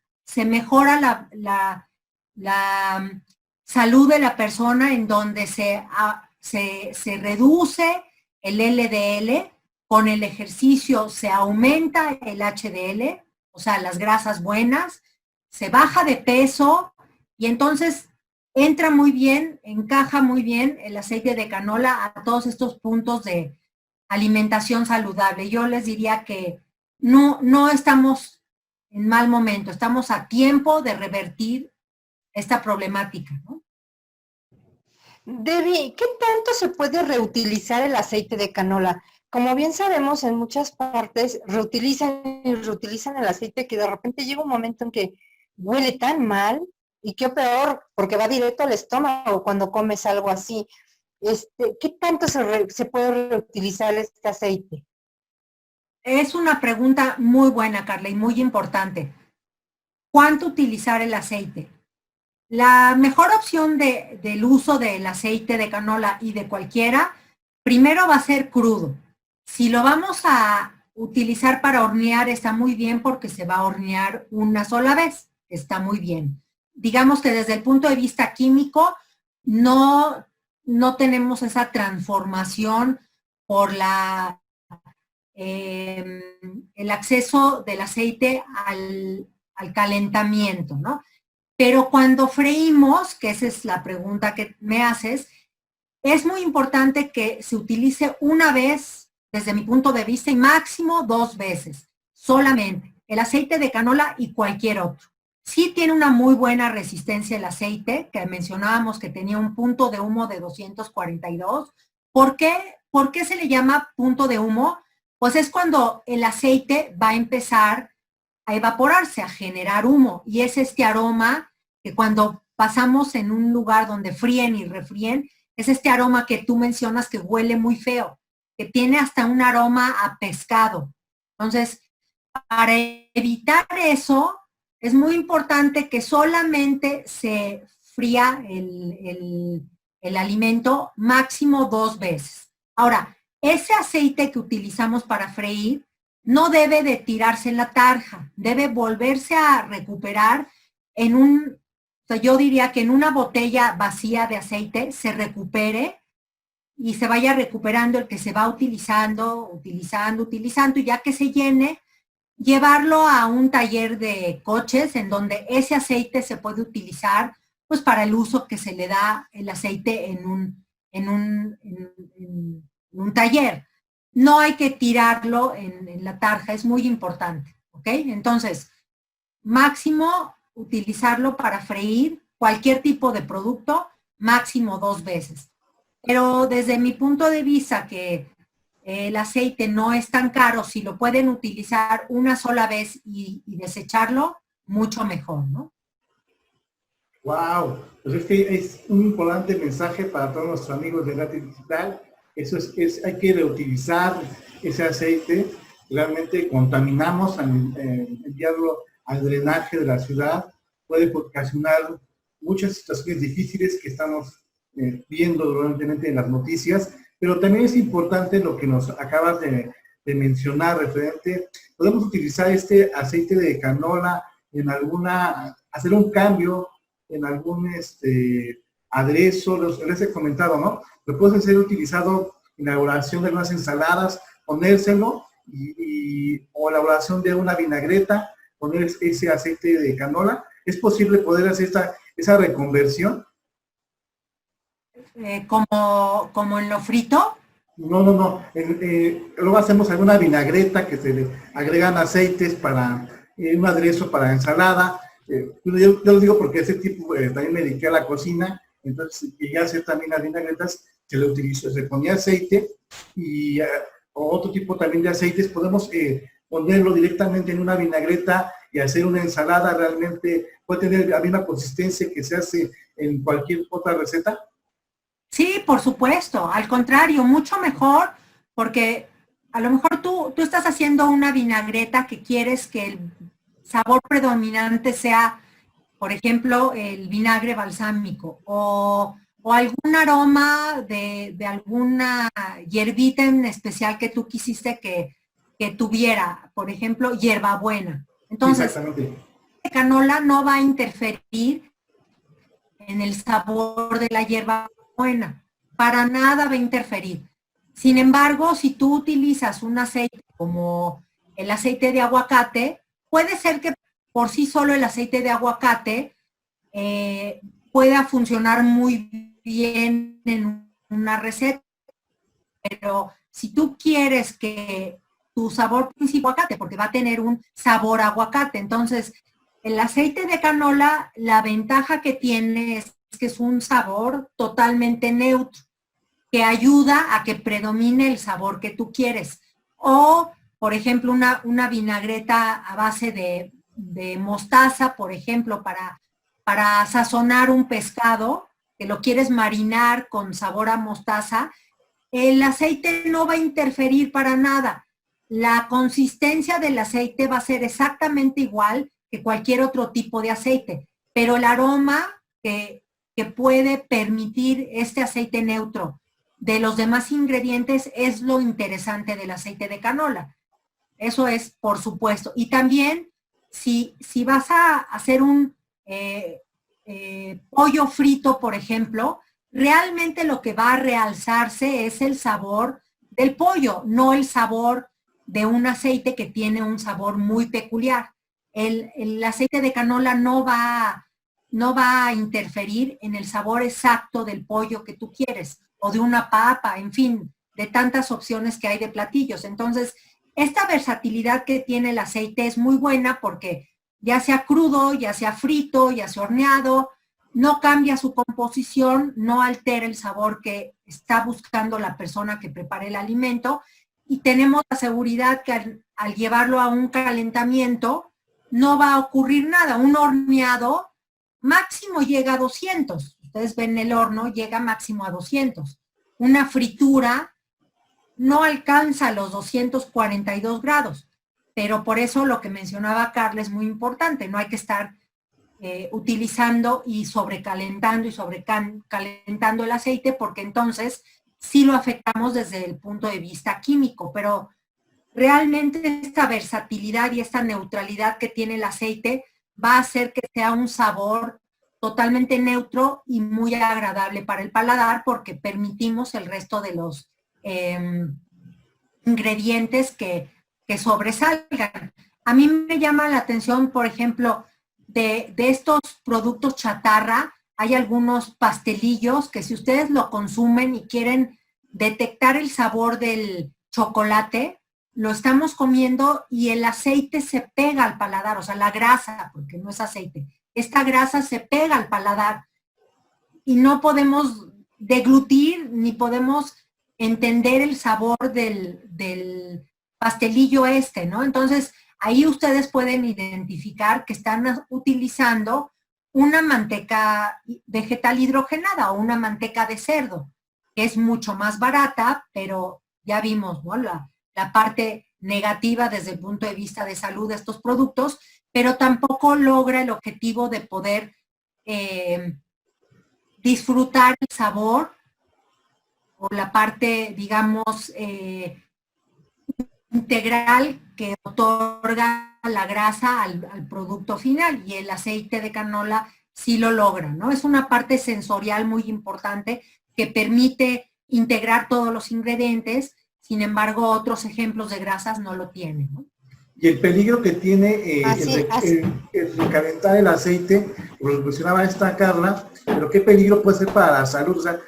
mejora la salud de la persona, en donde se reduce el LDL, con el ejercicio se aumenta el HDL, o sea, las grasas buenas, se baja de peso y entonces entra muy bien, encaja muy bien el aceite de canola a todos estos puntos de alimentación saludable. Yo les diría que no estamos en mal momento, estamos a tiempo de revertir esta problemática, ¿no? Debbie, ¿qué tanto se puede reutilizar el aceite de canola? Como bien sabemos, en muchas partes reutilizan y reutilizan el aceite, que de repente llega un momento en que huele tan mal, y qué peor, porque va directo al estómago cuando comes algo así. ¿Qué tanto se puede reutilizar este aceite? Es una pregunta muy buena, Carla, y muy importante. ¿Cuánto utilizar el aceite? La mejor opción del uso del aceite de canola y de cualquiera, primero va a ser crudo. Si lo vamos a utilizar para hornear, está muy bien porque se va a hornear una sola vez. Está muy bien. Digamos que desde el punto de vista químico, no tenemos esa transformación por el acceso del aceite al calentamiento, ¿no? Pero cuando freímos, que esa es la pregunta que me haces, es muy importante que se utilice una vez, desde mi punto de vista, y máximo 2 veces, solamente, el aceite de canola y cualquier otro. Sí tiene una muy buena resistencia el aceite, que mencionábamos que tenía un punto de humo de 242. ¿Por qué? ¿Por qué se le llama punto de humo? Pues es cuando el aceite va a empezar a evaporarse, a generar humo, y es este aroma que cuando pasamos en un lugar donde fríen y refríen, es este aroma que tú mencionas que huele muy feo, que tiene hasta un aroma a pescado. Entonces, para evitar eso, es muy importante que solamente se fría el alimento máximo 2 veces. Ahora, ese aceite que utilizamos para freír no debe de tirarse en la tarja, debe volverse a recuperar yo diría que en una botella vacía de aceite se recupere y se vaya recuperando el que se va utilizando, y ya que se llene, llevarlo a un taller de coches en donde ese aceite se puede utilizar pues para el uso que se le da el aceite en un taller. No hay que tirarlo en la tarja, es muy importante, ¿ok? Entonces, máximo utilizarlo para freír cualquier tipo de producto, máximo 2 veces. Pero desde mi punto de vista, que el aceite no es tan caro, si lo pueden utilizar una sola vez y desecharlo, mucho mejor, ¿no? Wow, pues es un importante mensaje para todos nuestros amigos de Gratis Digital. Eso hay que reutilizar ese aceite. Realmente contaminamos al enviarlo al drenaje de la ciudad, puede ocasionar muchas situaciones difíciles que estamos viendo durante en las noticias, pero también es importante lo que nos acabas de mencionar referente. Podemos utilizar este aceite de canola en hacer un cambio en algún aderezo, les he comentado, ¿no? Lo puede ser utilizado en la elaboración de unas ensaladas, ponérselo, o elaboración de una vinagreta, poner ese aceite de canola. ¿Es posible poder hacer esa reconversión? ¿Como en lo frito? No. Luego hacemos alguna vinagreta que se le agregan aceites para un aderezo para ensalada. Yo lo digo porque ese tipo también me dediqué a la cocina, entonces llegué a hacer también las vinagretas, se ponía aceite y otro tipo también de aceites. Podemos ponerlo directamente en una vinagreta y hacer una ensalada realmente puede tener la misma consistencia que se hace en cualquier otra receta? Sí, por supuesto, al contrario, mucho mejor, porque a lo mejor tú estás haciendo una vinagreta que quieres que el sabor predominante sea, por ejemplo, el vinagre balsámico o algún aroma de alguna hierbita en especial que tú quisiste que tuviera, por ejemplo, hierbabuena. Entonces, Exactamente. la canola no va a interferir en el sabor de la hierbabuena, para nada va a interferir. Sin embargo, si tú utilizas un aceite como el aceite de aguacate, puede ser que por sí solo el aceite de aguacate pueda funcionar muy bien en una receta, pero si tú quieres que tu sabor principal aguacate, porque va a tener un sabor aguacate, entonces el aceite de canola, la ventaja que tiene es que es un sabor totalmente neutro, que ayuda a que predomine el sabor que tú quieres. O, por ejemplo, una vinagreta a base de mostaza, por ejemplo, para sazonar un pescado, que lo quieres marinar con sabor a mostaza, el aceite no va a interferir para nada. La consistencia del aceite va a ser exactamente igual que cualquier otro tipo de aceite, pero el aroma que puede permitir este aceite neutro de los demás ingredientes es lo interesante del aceite de canola. Eso es, por supuesto. Y también, si vas a hacer un pollo frito, por ejemplo, realmente lo que va a realzarse es el sabor del pollo, no el sabor de un aceite que tiene un sabor muy peculiar. El aceite de canola no va a interferir en el sabor exacto del pollo que tú quieres, o de una papa, en fin, de tantas opciones que hay de platillos. Entonces, esta versatilidad que tiene el aceite es muy buena porque ya sea crudo, ya sea frito, ya sea horneado, no cambia su composición, no altera el sabor que está buscando la persona que prepare el alimento, y tenemos la seguridad que al llevarlo a un calentamiento no va a ocurrir nada. Un horneado máximo llega a 200. Ustedes ven el horno, llega máximo a 200. Una fritura no alcanza los 242 grados, pero por eso lo que mencionaba Carla es muy importante. No hay que estar utilizando y sobrecalentando y sobrecalentando el aceite, porque entonces sí lo afectamos desde el punto de vista químico, pero realmente esta versatilidad y esta neutralidad que tiene el aceite va a hacer que sea un sabor totalmente neutro y muy agradable para el paladar, porque permitimos el resto de los ingredientes que sobresalgan. A mí me llama la atención, por ejemplo, de estos productos chatarra, hay algunos pastelillos que si ustedes lo consumen y quieren detectar el sabor del chocolate, lo estamos comiendo y el aceite se pega al paladar, o sea, la grasa, porque no es aceite, esta grasa se pega al paladar y no podemos deglutir ni podemos entender el sabor del pastelillo ¿no? Entonces, ahí ustedes pueden identificar que están utilizando una manteca vegetal hidrogenada o una manteca de cerdo, que es mucho más barata, pero ya vimos, ¿no? La parte negativa desde el punto de vista de salud de estos productos, pero tampoco logra el objetivo de poder disfrutar el sabor o la parte, digamos, integral que otorga la grasa al producto final, y el aceite de canola sí lo logra, ¿no? Es una parte sensorial muy importante que permite integrar todos los ingredientes. Sin embargo, otros ejemplos de grasas no lo tienen, ¿no? Y el peligro que tiene el recalentar el aceite, lo mencionaba esta Carla, pero qué peligro puede ser para la salud. O sea,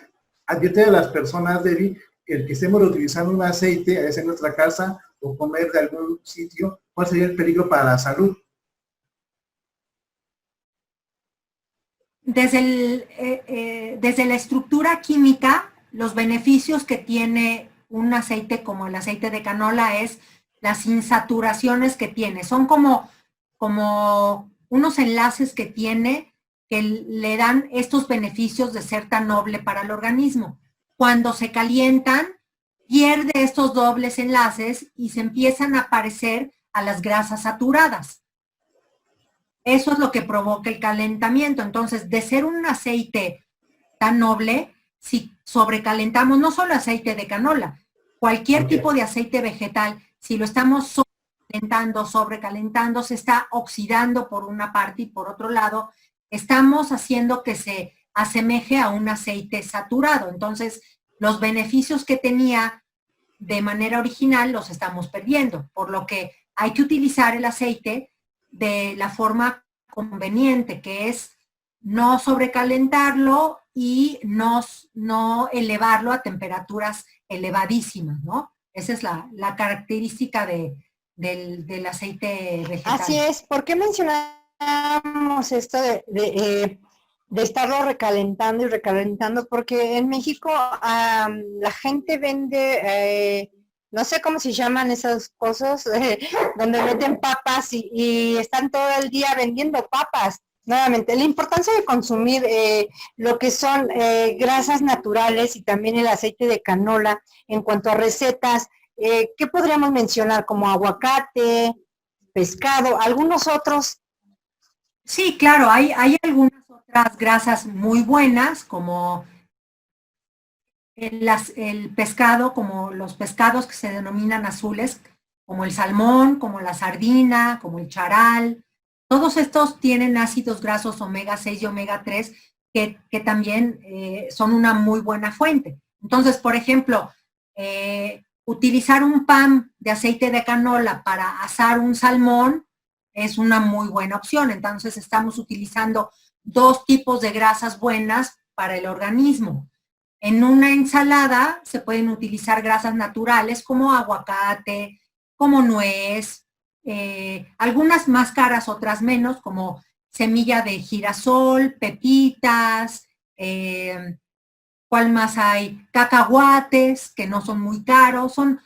advierte a las personas, Debbie, que el que estemos utilizando un aceite, a veces en nuestra casa o comer de algún sitio, ¿cuál sería el peligro para la salud? Desde la estructura química, los beneficios que tiene un aceite como el aceite de canola es las insaturaciones que tiene. Son como unos enlaces que tiene que le dan estos beneficios de ser tan noble para el organismo. Cuando se calientan, pierde estos dobles enlaces y se empiezan a parecer a las grasas saturadas. Eso es lo que provoca el calentamiento. Entonces, de ser un aceite tan noble, si sobrecalentamos, no solo aceite de canola, cualquier tipo de aceite vegetal, si lo estamos sobrecalentando, se está oxidando por una parte y por otro lado, estamos haciendo que se asemeje a un aceite saturado. Entonces, los beneficios que tenía de manera original los estamos perdiendo, por lo que hay que utilizar el aceite de la forma conveniente, que es no sobrecalentarlo y no elevarlo a temperaturas elevadísimas, ¿no? Esa es la característica del aceite vegetal. Así es. ¿Por qué mencionamos esto de estarlo recalentando y recalentando? Porque en México la gente vende, no sé cómo se llaman esas cosas, donde venden papas y están todo el día vendiendo papas. Nuevamente, la importancia de consumir lo que son grasas naturales y también el aceite de canola en cuanto a recetas, ¿qué podríamos mencionar? Como aguacate, pescado, algunos otros. Sí, claro, hay algunas otras grasas muy buenas, como el pescado, como los pescados que se denominan azules, como el salmón, como la sardina, como el charal. Todos estos tienen ácidos grasos omega 6 y omega 3 que también son una muy buena fuente. Entonces, por ejemplo, utilizar un pan de aceite de canola para asar un salmón es una muy buena opción. Entonces, estamos utilizando dos tipos de grasas buenas para el organismo. En una ensalada se pueden utilizar grasas naturales como aguacate, como nuez, algunas más caras, otras menos, como semilla de girasol, pepitas, ¿cuál más hay? Cacahuates, que no son muy caros, son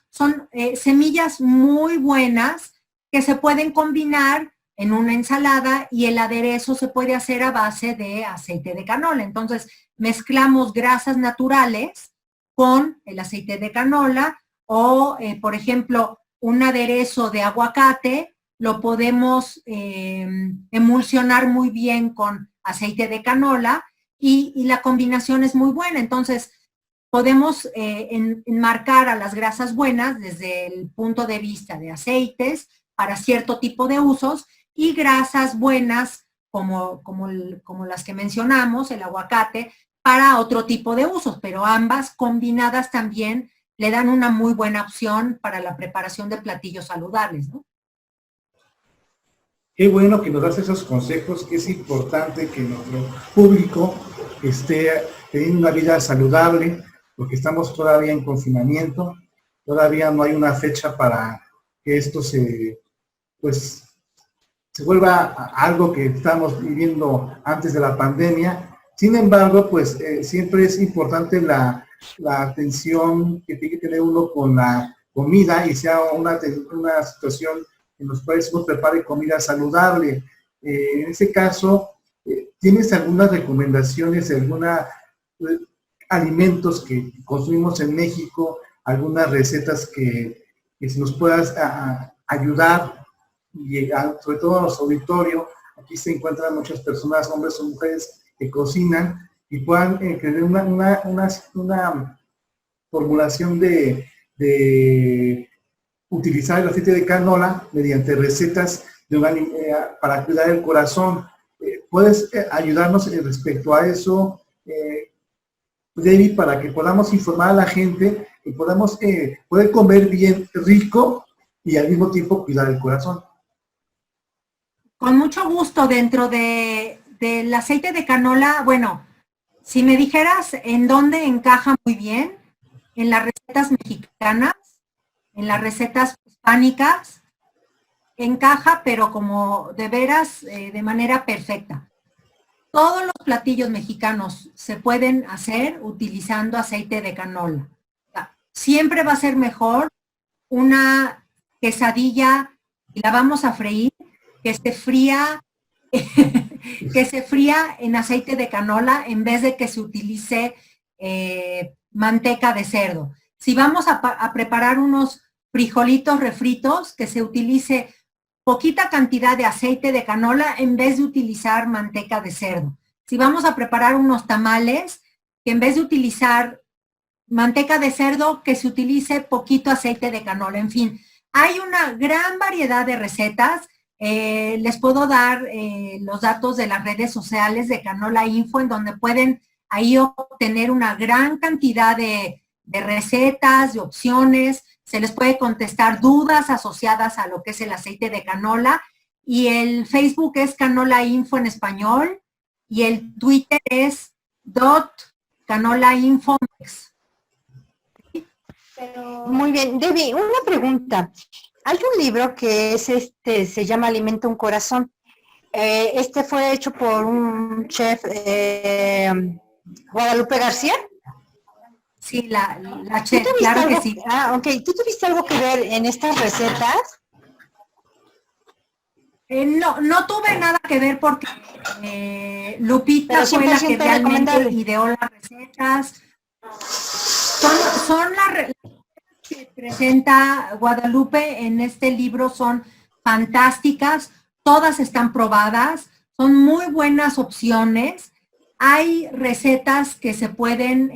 semillas muy buenas que se pueden combinar en una ensalada y el aderezo se puede hacer a base de aceite de canola. Entonces, mezclamos grasas naturales con el aceite de canola o, por ejemplo, un aderezo de aguacate, lo podemos emulsionar muy bien con aceite de canola y la combinación es muy buena. Entonces, podemos enmarcar a las grasas buenas desde el punto de vista de aceites para cierto tipo de usos y grasas buenas como las que mencionamos, el aguacate, para otro tipo de usos, pero ambas combinadas también le dan una muy buena opción para la preparación de platillos saludables, ¿no? Qué bueno que nos das esos consejos, que es importante que nuestro público esté teniendo una vida saludable, porque estamos todavía en confinamiento, todavía no hay una fecha para que esto se vuelva algo que estamos viviendo antes de la pandemia. Sin embargo, pues siempre es importante la atención que tiene que tener uno con la comida y sea una situación en la cual uno prepare comida saludable. En ese caso, ¿tienes algunas recomendaciones, alimentos que consumimos en México, algunas recetas que si nos puedas ayudar, y sobre todo a los auditorios? Aquí se encuentran muchas personas, hombres o mujeres, que cocinan y puedan tener una formulación de utilizar el aceite de canola mediante recetas para cuidar el corazón. ¿Puedes ayudarnos respecto a eso, Debbie, para que podamos informar a la gente y podamos poder comer bien rico y al mismo tiempo cuidar el corazón? Con mucho gusto. Dentro del aceite de canola, bueno, si me dijeras en dónde encaja muy bien, en las recetas mexicanas, en las recetas hispánicas, encaja, pero como de veras, de manera perfecta. Todos los platillos mexicanos se pueden hacer utilizando aceite de canola. Siempre va a ser mejor una quesadilla y la vamos a freír, que se fría, que se fría en aceite de canola en vez de que se utilice manteca de cerdo. Si vamos a preparar unos frijolitos refritos, que se utilice poquita cantidad de aceite de canola en vez de utilizar manteca de cerdo. Si vamos a preparar unos tamales, que en vez de utilizar manteca de cerdo, que se utilice poquito aceite de canola. En fin, hay una gran variedad de recetas. Les puedo dar los datos de las redes sociales de Canola Info, en donde pueden ahí obtener una gran cantidad de recetas, de opciones. Se les puede contestar dudas asociadas a lo que es el aceite de canola. Y el Facebook es Canola Info en español. Y el Twitter es .canolainfomex. Muy bien, Debbie, una pregunta. Hay un libro que es se llama Alimenta un corazón. Este fue hecho por un chef, Guadalupe García. Sí, la chef, claro que sí. Ah, ok. ¿Tú tuviste algo que ver en estas recetas? No tuve nada que ver porque Lupita fue la que realmente ideó las recetas. Son las que presenta Guadalupe en este libro, son fantásticas, todas están probadas, son muy buenas opciones. Hay recetas que se pueden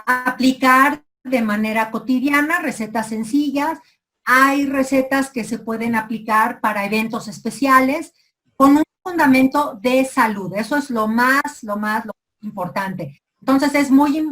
aplicar de manera cotidiana, recetas sencillas. Hay recetas que se pueden aplicar para eventos especiales con un fundamento de salud. Eso es lo más importante. Entonces es muy,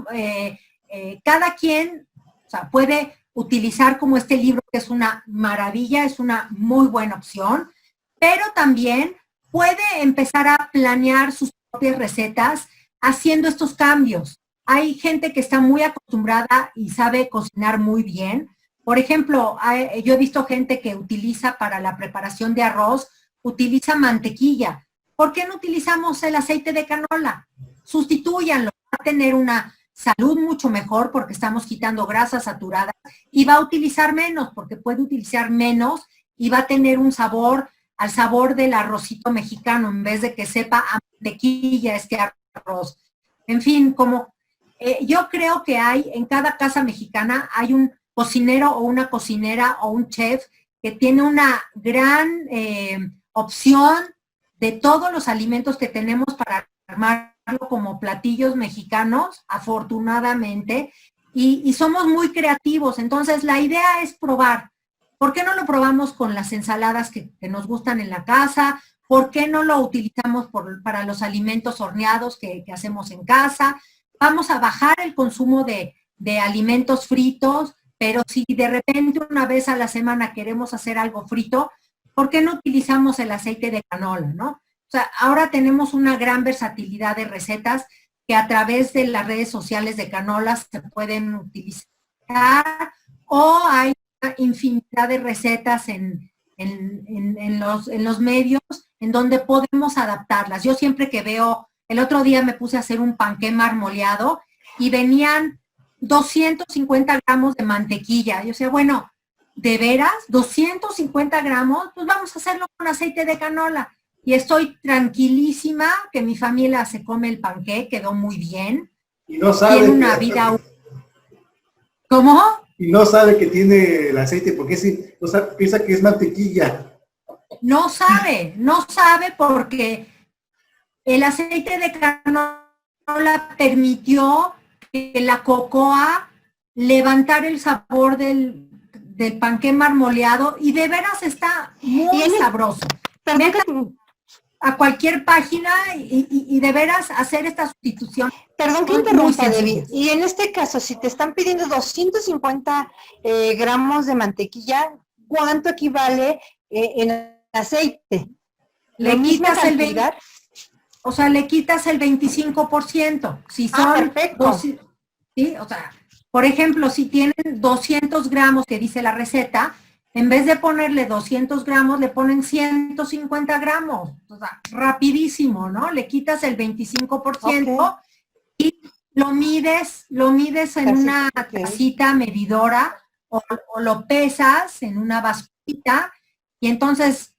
cada quien, o sea, puede utilizar como este libro, que es una maravilla, es una muy buena opción, pero también puede empezar a planear sus propias recetas haciendo estos cambios. Hay gente que está muy acostumbrada y sabe cocinar muy bien. Por ejemplo, yo he visto gente que utiliza para la preparación de arroz, utiliza mantequilla. ¿Por qué no utilizamos el aceite de canola? Sustitúyanlo, va a tener una salud mucho mejor porque estamos quitando grasas saturadas y va a utilizar menos porque puede utilizar menos y va a tener un sabor al sabor del arrocito mexicano en vez de que sepa a mantequilla este arroz. En fin, como yo creo que hay en cada casa mexicana hay un cocinero o una cocinera o un chef que tiene una gran opción de todos los alimentos que tenemos para armarlo como platillos mexicanos, afortunadamente, y somos muy creativos. Entonces, la idea es probar. ¿Por qué no lo probamos con las ensaladas que nos gustan en la casa? ¿Por qué no lo utilizamos para los alimentos horneados que hacemos en casa? Vamos a bajar el consumo de alimentos fritos, pero si de repente una vez a la semana queremos hacer algo frito, ¿por qué no utilizamos el aceite de canola, no? O sea, ahora tenemos una gran versatilidad de recetas que a través de las redes sociales de Canola se pueden utilizar, o hay una infinidad de recetas en los medios en donde podemos adaptarlas. Yo siempre que veo, el otro día me puse a hacer un panqué marmoleado y venían 250 gramos de mantequilla. Yo decía, bueno, ¿de veras? ¿250 gramos? Pues vamos a hacerlo con aceite de canola. Y estoy tranquilísima que mi familia se come el panqué, quedó muy bien. Y no sabe. Tiene una vida... ¿Cómo? Y no sabe que tiene el aceite, porque piensa que es mantequilla. No sabe porque el aceite de canola permitió que la cocoa levantara el sabor del panqué marmoleado y de veras está muy sabroso. Metan a cualquier página y de veras hacer esta sustitución. Perdón que interrumpa, Debbie. Y en este caso, si te están pidiendo 250 gramos de mantequilla, ¿cuánto equivale en aceite? Le quitas el 20%, o sea, le quitas el 25%. Si son perfecto. ¿sí? O sea, por ejemplo, si tienen 200 gramos que dice la receta, en vez de ponerle 200 gramos, le ponen 150 gramos. O sea, rapidísimo, ¿no? Le quitas el 25% y lo mides en una tacita medidora o lo pesas en una basculita y entonces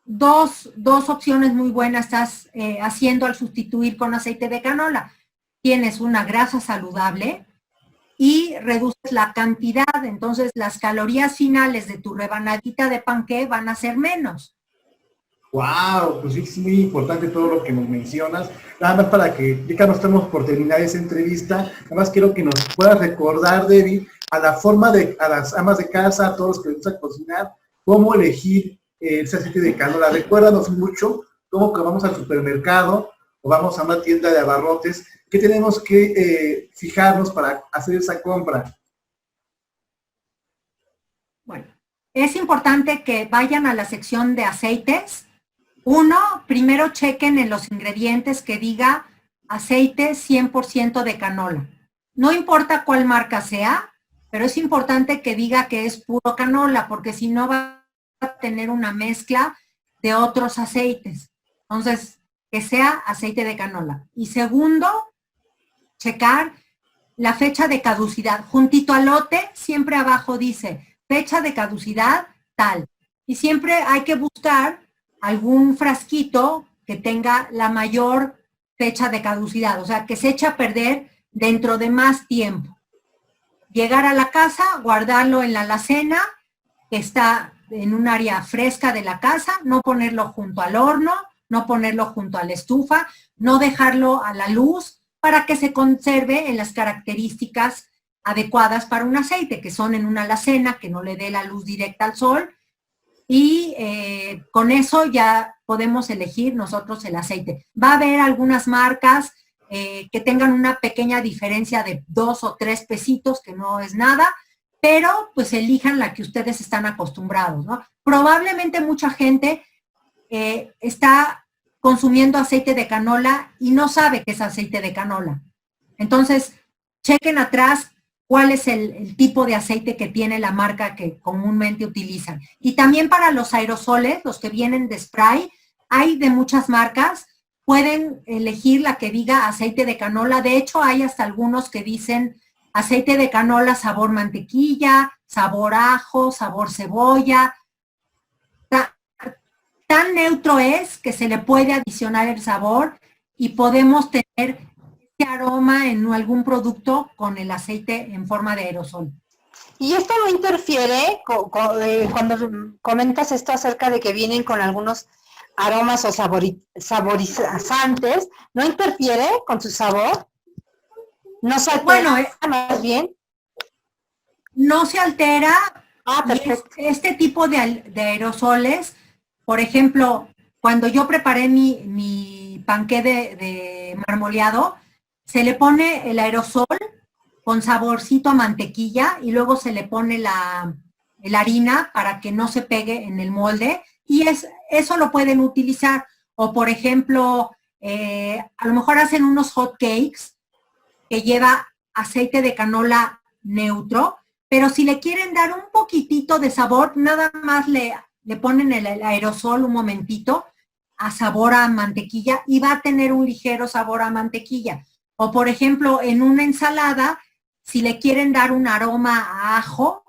dos opciones muy buenas estás haciendo al sustituir con aceite de canola. Tienes una grasa saludable y reduces la cantidad, entonces las calorías finales de tu rebanadita de panqué van a ser menos. Wow, pues sí, es muy importante todo lo que nos mencionas. Nada más para que, ya que no estamos por terminar esa entrevista, nada más quiero que nos puedas recordar, Debbie, a las amas de casa, a todos los que les gusta cocinar, cómo elegir ese aceite de canola. Recuérdanos mucho cómo que vamos al supermercado o vamos a una tienda de abarrotes, ¿qué tenemos que fijarnos para hacer esa compra? Bueno, es importante que vayan a la sección de aceites. Uno, primero chequen en los ingredientes que diga aceite 100% de canola. No importa cuál marca sea, pero es importante que diga que es puro canola, porque si no va a tener una mezcla de otros aceites. Entonces, que sea aceite de canola. Y segundo, checar la fecha de caducidad. Juntito al lote, siempre abajo dice fecha de caducidad tal. Y siempre hay que buscar algún frasquito que tenga la mayor fecha de caducidad, o sea, que se echa a perder dentro de más tiempo. Llegar a la casa, guardarlo en la alacena, que está en un área fresca de la casa, no ponerlo junto al horno, no ponerlo junto a la estufa, no dejarlo a la luz para que se conserve en las características adecuadas para un aceite, que son en una alacena, que no le dé la luz directa al sol, y con eso ya podemos elegir nosotros el aceite. Va a haber algunas marcas que tengan una pequeña diferencia de 2 o 3 pesitos, que no es nada, pero pues elijan la que ustedes están acostumbrados, ¿no? Probablemente mucha gente está consumiendo aceite de canola y no sabe que es aceite de canola. Entonces, chequen atrás cuál es el tipo de aceite que tiene la marca que comúnmente utilizan. Y también para los aerosoles, los que vienen de spray, hay de muchas marcas, pueden elegir la que diga aceite de canola. De hecho, hay hasta algunos que dicen aceite de canola sabor mantequilla, sabor ajo, sabor cebolla. Tan neutro es que se le puede adicionar el sabor y podemos tener este aroma en algún producto con el aceite en forma de aerosol. ¿Y esto no interfiere cuando comentas esto acerca de que vienen con algunos aromas o saborizantes? ¿No interfiere con su sabor? ¿No se altera, bueno, más bien? No se altera. Perfecto. Este tipo de aerosoles, por ejemplo, cuando yo preparé mi panqué de marmoleado, se le pone el aerosol con saborcito a mantequilla y luego se le pone la harina para que no se pegue en el molde y eso lo pueden utilizar. O por ejemplo, a lo mejor hacen unos hot cakes que lleva aceite de canola neutro, pero si le quieren dar un poquitito de sabor, nada más le ponen el aerosol un momentito a sabor a mantequilla y va a tener un ligero sabor a mantequilla. O por ejemplo, en una ensalada, si le quieren dar un aroma a ajo,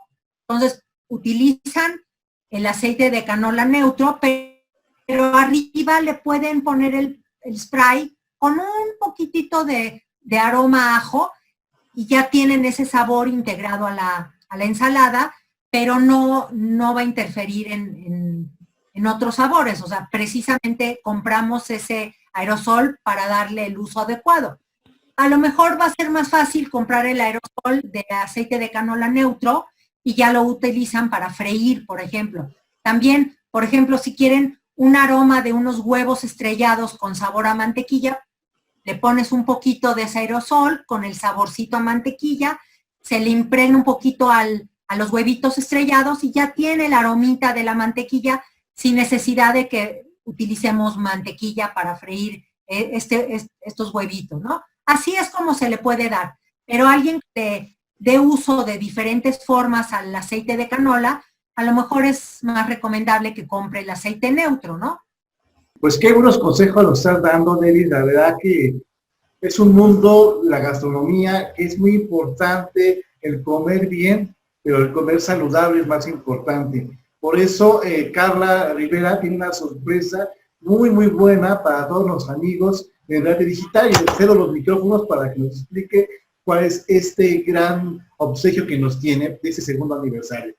entonces utilizan el aceite de canola neutro, pero arriba le pueden poner el spray con un poquitito de aroma a ajo y ya tienen ese sabor integrado a la ensalada, pero no va a interferir en otros sabores. O sea, precisamente compramos ese aerosol para darle el uso adecuado. A lo mejor va a ser más fácil comprar el aerosol de aceite de canola neutro y ya lo utilizan para freír, por ejemplo. También, por ejemplo, si quieren un aroma de unos huevos estrellados con sabor a mantequilla, le pones un poquito de ese aerosol con el saborcito a mantequilla, se le impregna un poquito a los huevitos estrellados y ya tiene el aromita de la mantequilla sin necesidad de que utilicemos mantequilla para freír estos huevitos, ¿no? Así es como se le puede dar, pero alguien que dé uso de diferentes formas al aceite de canola, a lo mejor es más recomendable que compre el aceite neutro, ¿no? Pues qué buenos consejos nos estás dando, Nelly. La verdad que es un mundo, la gastronomía, que es muy importante el comer bien, pero el comer saludable es más importante. Por eso, Carla Rivera tiene una sorpresa muy, muy buena para todos los amigos de Radio Digital, y les cedo los micrófonos para que nos explique cuál es este gran obsequio que nos tiene de ese segundo aniversario.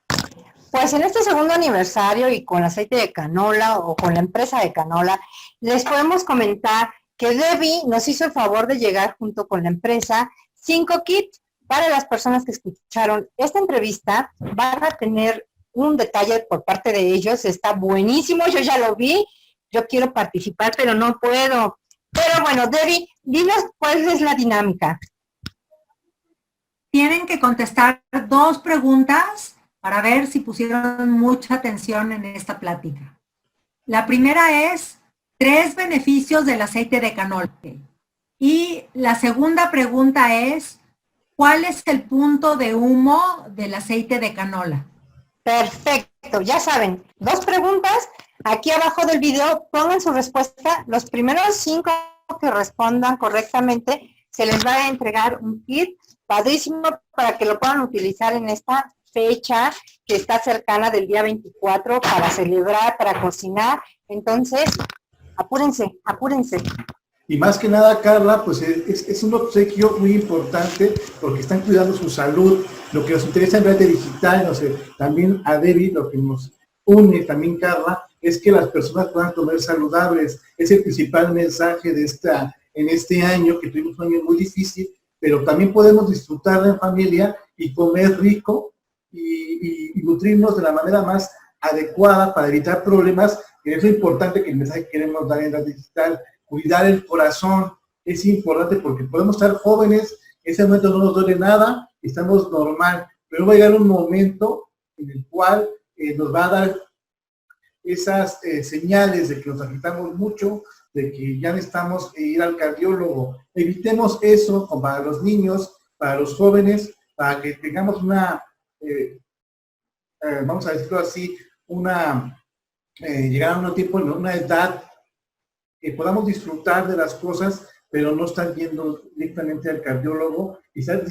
Pues en este segundo aniversario y con aceite de canola o con la empresa de canola, les podemos comentar que Debbie nos hizo el favor de llegar junto con la empresa 5 kits para las personas que escucharon esta entrevista. Van a tener un detalle por parte de ellos, está buenísimo, yo ya lo vi, yo quiero participar, pero no puedo. Pero bueno, Debbie, dinos cuál es la dinámica. Tienen que contestar 2 preguntas para ver si pusieron mucha atención en esta plática. La primera es 3 beneficios del aceite de canola. Y la segunda pregunta es, ¿cuál es el punto de humo del aceite de canola? Perfecto, ya saben, 2 preguntas. Aquí abajo del video pongan su respuesta. Los primeros 5 que respondan correctamente se les va a entregar un kit padrísimo para que lo puedan utilizar en esta fecha que está cercana del día 24 para celebrar, para cocinar. Entonces, apúrense, apúrense. Y más que nada, Carla, pues es un obsequio muy importante porque están cuidando su salud. Lo que nos interesa en Radio Digital, no sé, también a Debbie, lo que nos une también, Carla, es que las personas puedan comer saludables. Es el principal mensaje de en este año, que tuvimos un año muy difícil, pero también podemos disfrutar en familia y comer rico y nutrirnos de la manera más adecuada para evitar problemas, que es lo importante que el mensaje que queremos dar en Radio Digital. Cuidar el corazón es importante porque podemos estar jóvenes, en ese momento no nos duele nada, estamos normal, pero va a llegar un momento en el cual nos va a dar esas señales de que nos agitamos mucho, de que ya necesitamos ir al cardiólogo. Evitemos eso para los niños, para los jóvenes, para que tengamos una, vamos a decirlo así, llegar a un tiempo, en una edad que podamos disfrutar de las cosas, pero no estar yendo directamente al cardiólogo y estar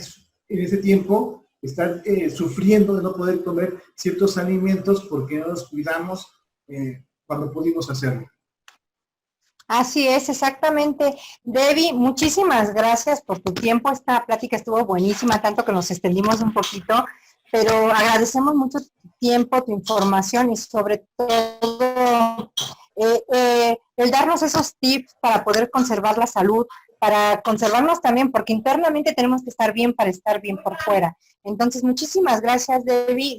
en ese tiempo, estar sufriendo de no poder comer ciertos alimentos porque no nos cuidamos cuando pudimos hacerlo. Así es, exactamente. Debbie, muchísimas gracias por tu tiempo. Esta plática estuvo buenísima, tanto que nos extendimos un poquito, pero agradecemos mucho tu tiempo, tu información y sobre todo el darnos esos tips para poder conservar la salud, para conservarnos también, porque internamente tenemos que estar bien para estar bien por fuera. Entonces, muchísimas gracias, Debbie.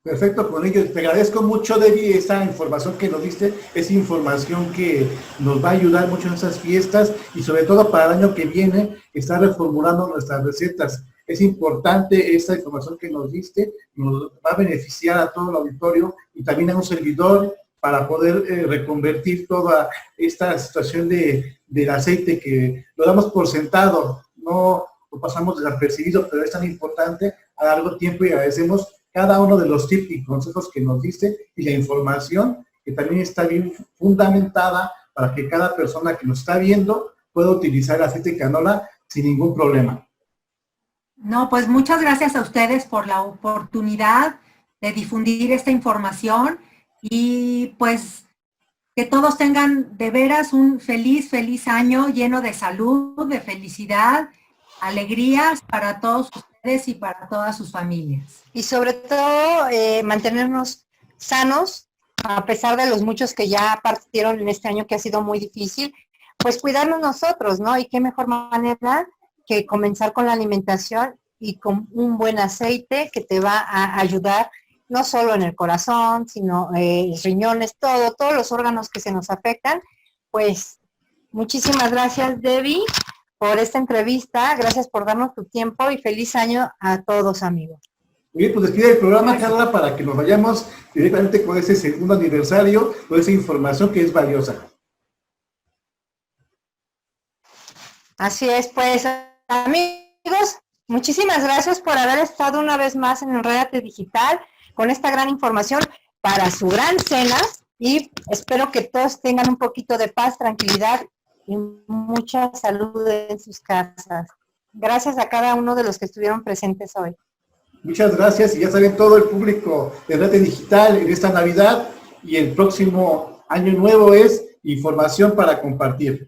Perfecto, con ello te agradezco mucho, Debbie, esta información que nos diste, es información que nos va a ayudar mucho en esas fiestas y sobre todo para el año que viene, estar reformulando nuestras recetas. Es importante esta información que nos diste, nos va a beneficiar a todo el auditorio y también a un servidor para poder reconvertir toda esta situación del aceite que lo damos por sentado, no lo pasamos desapercibido, pero es tan importante a largo tiempo y agradecemos cada uno de los tips y consejos que nos diste y la información que también está bien fundamentada para que cada persona que nos está viendo pueda utilizar el aceite de canola sin ningún problema. No, pues muchas gracias a ustedes por la oportunidad de difundir esta información y pues que todos tengan de veras un feliz año lleno de salud, de felicidad, alegrías para todos ustedes y para todas sus familias. Y sobre todo mantenernos sanos, a pesar de los muchos que ya partieron en este año que ha sido muy difícil, pues cuidarnos nosotros, ¿no? Y qué mejor manera que comenzar con la alimentación y con un buen aceite que te va a ayudar no solo en el corazón, sino riñones, todos los órganos que se nos afectan. Pues muchísimas gracias, Debbie, por esta entrevista. Gracias por darnos tu tiempo y feliz año a todos, amigos. Muy bien, pues despide el programa, Carla, para que nos vayamos directamente con ese segundo aniversario, con esa información que es valiosa. Así es, pues, amigos, muchísimas gracias por haber estado una vez más en Enrédate Digital con esta gran información para su gran cena y espero que todos tengan un poquito de paz, tranquilidad y mucha salud en sus casas. Gracias a cada uno de los que estuvieron presentes hoy. Muchas gracias y ya saben todo el público de Rete Digital en esta Navidad y el próximo año nuevo es información para compartir.